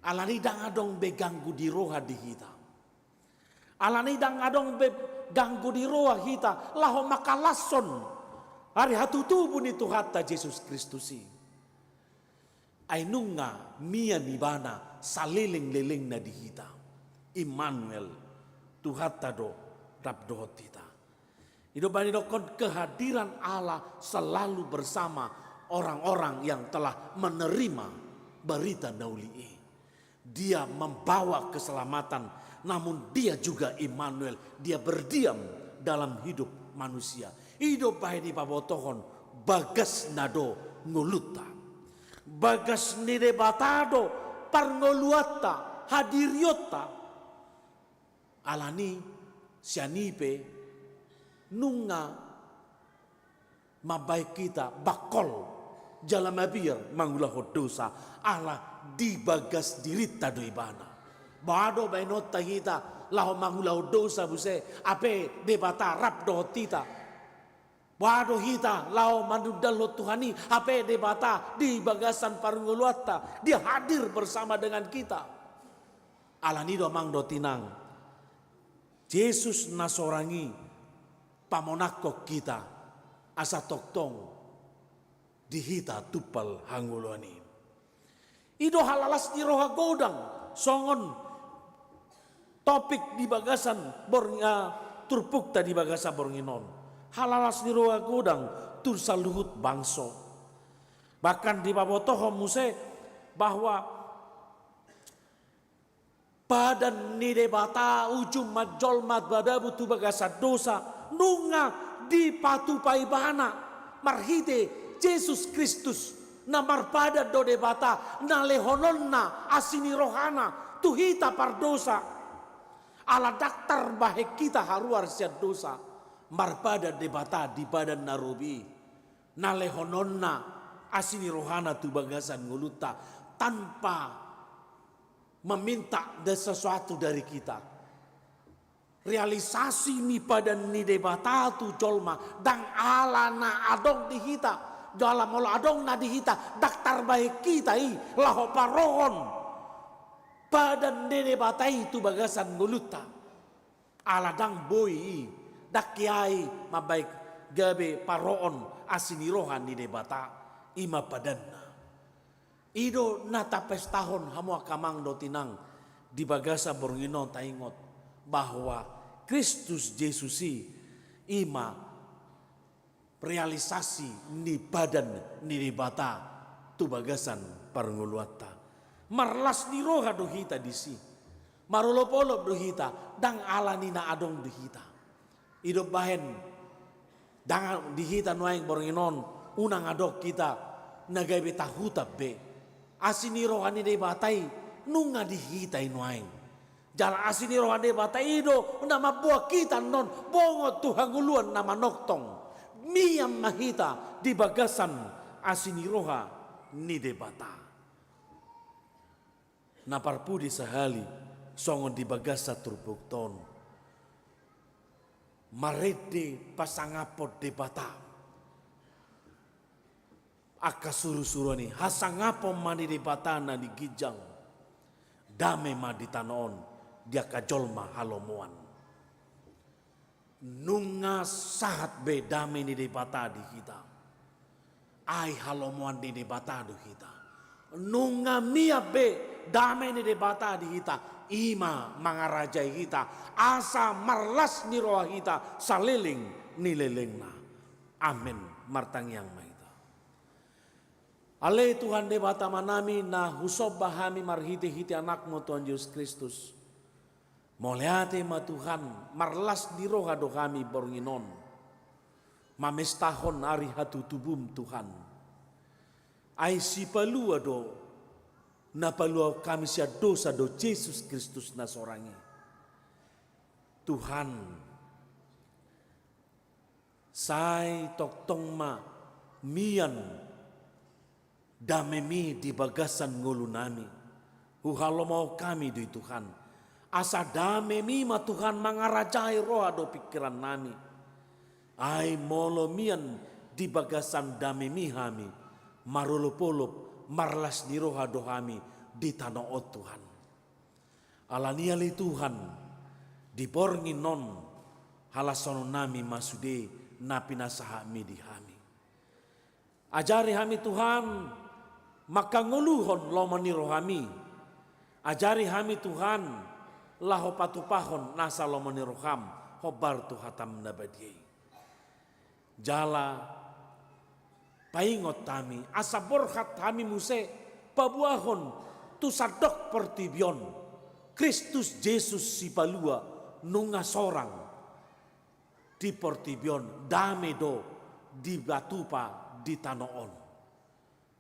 alani dang adong be ganggu di roha di hita alani dang adong be ganggu di roha hita laho makalason hari hatu tubuh ni Tuhata Yesus Kristusi ainunga mia nibana saliling-liling na dihita Immanuel Tuhata do rabdo tita Ido bani dokon kehadiran Allah selalu bersama orang-orang yang telah menerima berita nauli. Dia membawa keselamatan, namun dia juga Immanuel, dia berdiam dalam hidup manusia. Ido bani pabotohon bagas nado nguluta. Bagas nide batado parngoluata hadiriota alani sianipe nunga mabai kita bakol jalan mabir mangulah dosa ala di bagas dirita do ibana bado bainota hita laho mangulah dosa buse ape debata rap do tita Wado hita lau manudalo Tuhani ape debata di bagasan parunguluata dia hadir bersama dengan kita. Alani do mang do tinang. Yesus nasorangi pamonako kita asa toktong di hita tupal hanguluani. Ido halalas di roha godang songon topik di bagasan turpukta di bagasan bornginon. Halalas di roa godang tursa luhut bangso. Bahkan di babotoho muse bahwa badan ni debata ujung majol mat badabu tu bagasa dosa nunga di patu paibana marhite Yesus Kristus namar pada do debata na lehononna asini rohana tuhita pardosa ala daktar bahe kita haruar siat dosa marpada debata di badan narobi nalehononna asini rohana tu bagasan nguluta tanpa meminta sesuatu dari kita realisasi ni badan ni debata tu colma dang ala na adong di hita dalam olah adong na di hita daktar baik kita laho parohon badan ni debata itu bagasan nguluta ala dang boy dakiai mabaik gabe paroon asini rohan di debata ima padanna. Ido natapes tahun hamu akamang do tinang di bagasa borngino taingot bahwa Kristus Yesusi ima realisasi ni badan ni debata tu bagasan parnguluata. Marlas ni roha do hita disi. Marolopolop do hita dang alani na adong do hita. Hidup bahen dangan dihita nuaing boringinon unang adok kita nagabe tahutab be asini rohani de batai nunga dihita nuaing jala asini rohani de batai ido nama buah kita non bongot tu hanguluan nama noktong miyam mahita di bagasan asiniroha ni debata. Naparpudi sahali songon di bagasa turbukton. Marede pasangapod debata. Aka suru-surani hasangapo mani debata na di gijang. Dame ma di tanoon dia kajolma halomuan. Nunga sahat be dame ni debata di kita. Ai halomuan di debata di kita. Nunga mia be dame ni debata di kita. Ima mangarajai kita, asa marlas ni roha kita, saliling nilelengna. Amin. Martang yang maita. Ale Tuhan debata manami na husob bahami marhiti-hiti anakmu Tuhan Yesus Kristus. Moleate ma Tuhan marlas ni roha dohami bornginon. Mamestahon ari hatu tubum Tuhan. Ai si palua do na palua kami sia dosa do Yesus Kristus na sorangi. Tuhan sai toktong ma mian damemi di bagasan ngulu nami. Uhalo mau kami di Tuhan. Asa damemi ma Tuhan mangarajai roha do pikiran nami. Ai molo mian di bagasan damemi hami. Marulupulup marlas di roha dohami di tanah o Tuhan. Alaniali Tuhan diborngi non halasono nami masude napina sahami di hami. Ajari hami Tuhan maka nguluhon lomani rohami. Ajari hami Tuhan laho patupahon nasa lomani roham hobar tu hatam nabadiyai. Jala paingot kami, asa borhat kami muse, pabuahon, tu sadok pertibion, Kristus Yesus si palua, nunga sorang, di pertibion, dame do, di batupa, di tanoon.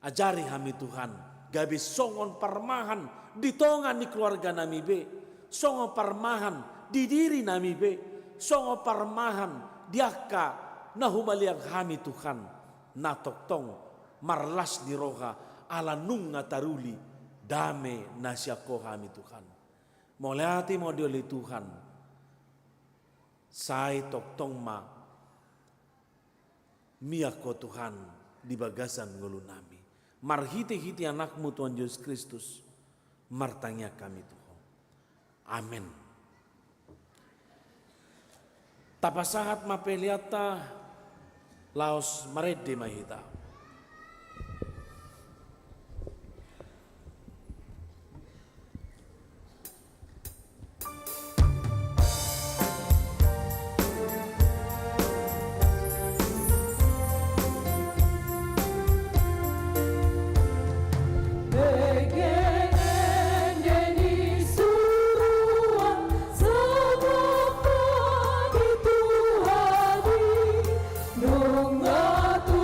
Ajari kami Tuhan, gabi songon parmahan, di tongan ni keluarga nami be, songon parmahan, di diri nami be, songon parmahan, diaka, nahumaliang kami Tuhan. Na toktong marlas di roha ala nunga taruli dame nasyako kami Tuhan. Moleati mo dioli Tuhan. Sai toktong ma miyako Tuhan di bagasan ngulu nami. Marhiti-hiti anakmu Tuhan Yesus Kristus. Martanya kami Tuhan. Amin. Tapasahat mapeliata laos marede mahita. Nunga tu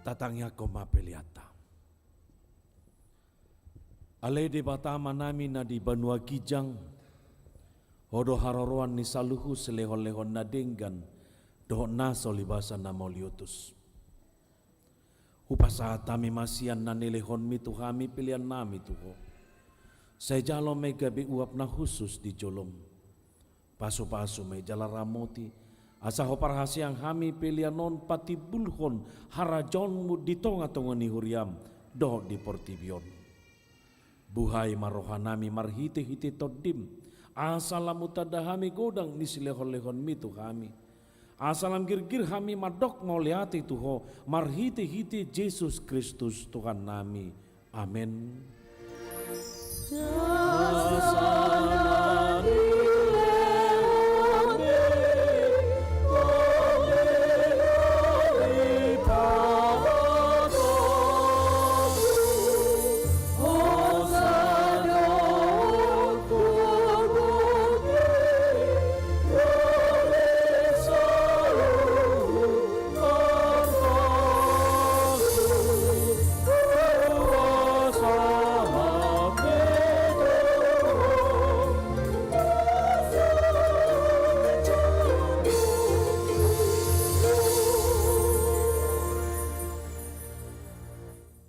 tatangnya koma peliata. Ale de batama nami na di Banua Kijang, hodo haroroan ni saluhu selehon-lehon na denggan, doho naso libasa na moliotus. Upasa tami masian na nilehon mi tuhami pilihan nami tuho. Saya jalo may gabi uap na khusus di jolom. Paso-paso may jala ramoti, asa ho parhasiang hami pilihan non pati bulhon harajon mu di tonga-tonga ni huriam, doho di portibion. Buhay marohanami marhiti-hiti todim, asalamu tadahami godang ni silehon-lehon mitu kami. Asalam gir-gir hami madok ngoliati tuho, marhiti-hiti Yesus Kristus Tuhan nami. Amin.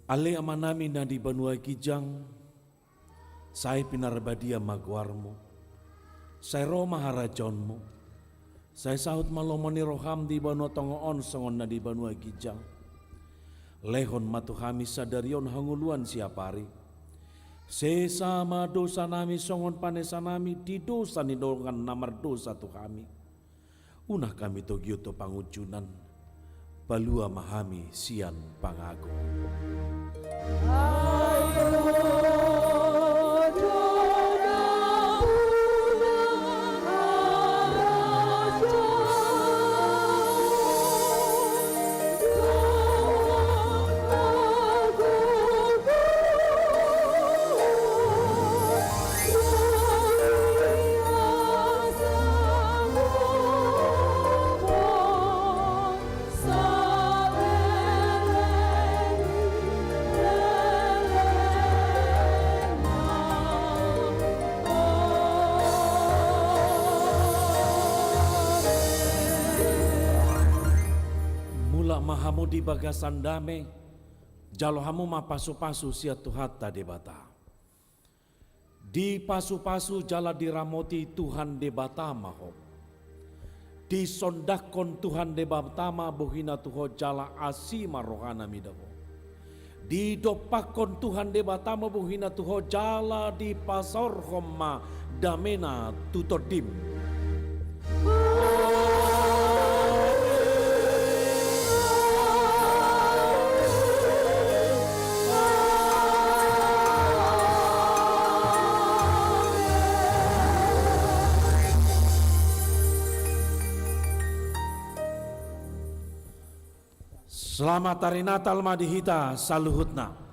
Ale amanami na di Banua Kijang, saya pinarabadia magwarmo, saya Roma harajonmo, saya sahut malomoni roham di Banua Tongoon songon na di Banua Kijang, lehon matuhami sadarion hanguluan siapari, sesama dosa nami songon panesa nami di dosa ni dolngan namar dosa tu kami, unah kami togyoto pangujunan, balua mahami sian pangago. Mahamu di bagasan dame, jalo hamu ma pasu-pasu sia tuhata debata. Di pasu-pasu jala diramoti Tuhan debata maho. Di sondakon Tuhan debata ma bohina tuho jala asima rohana midaho. Di dopakon Tuhan debata ma bohina tuho jala di pasor homa damena tutodim. Selamat hari Natal madihita saluhutna.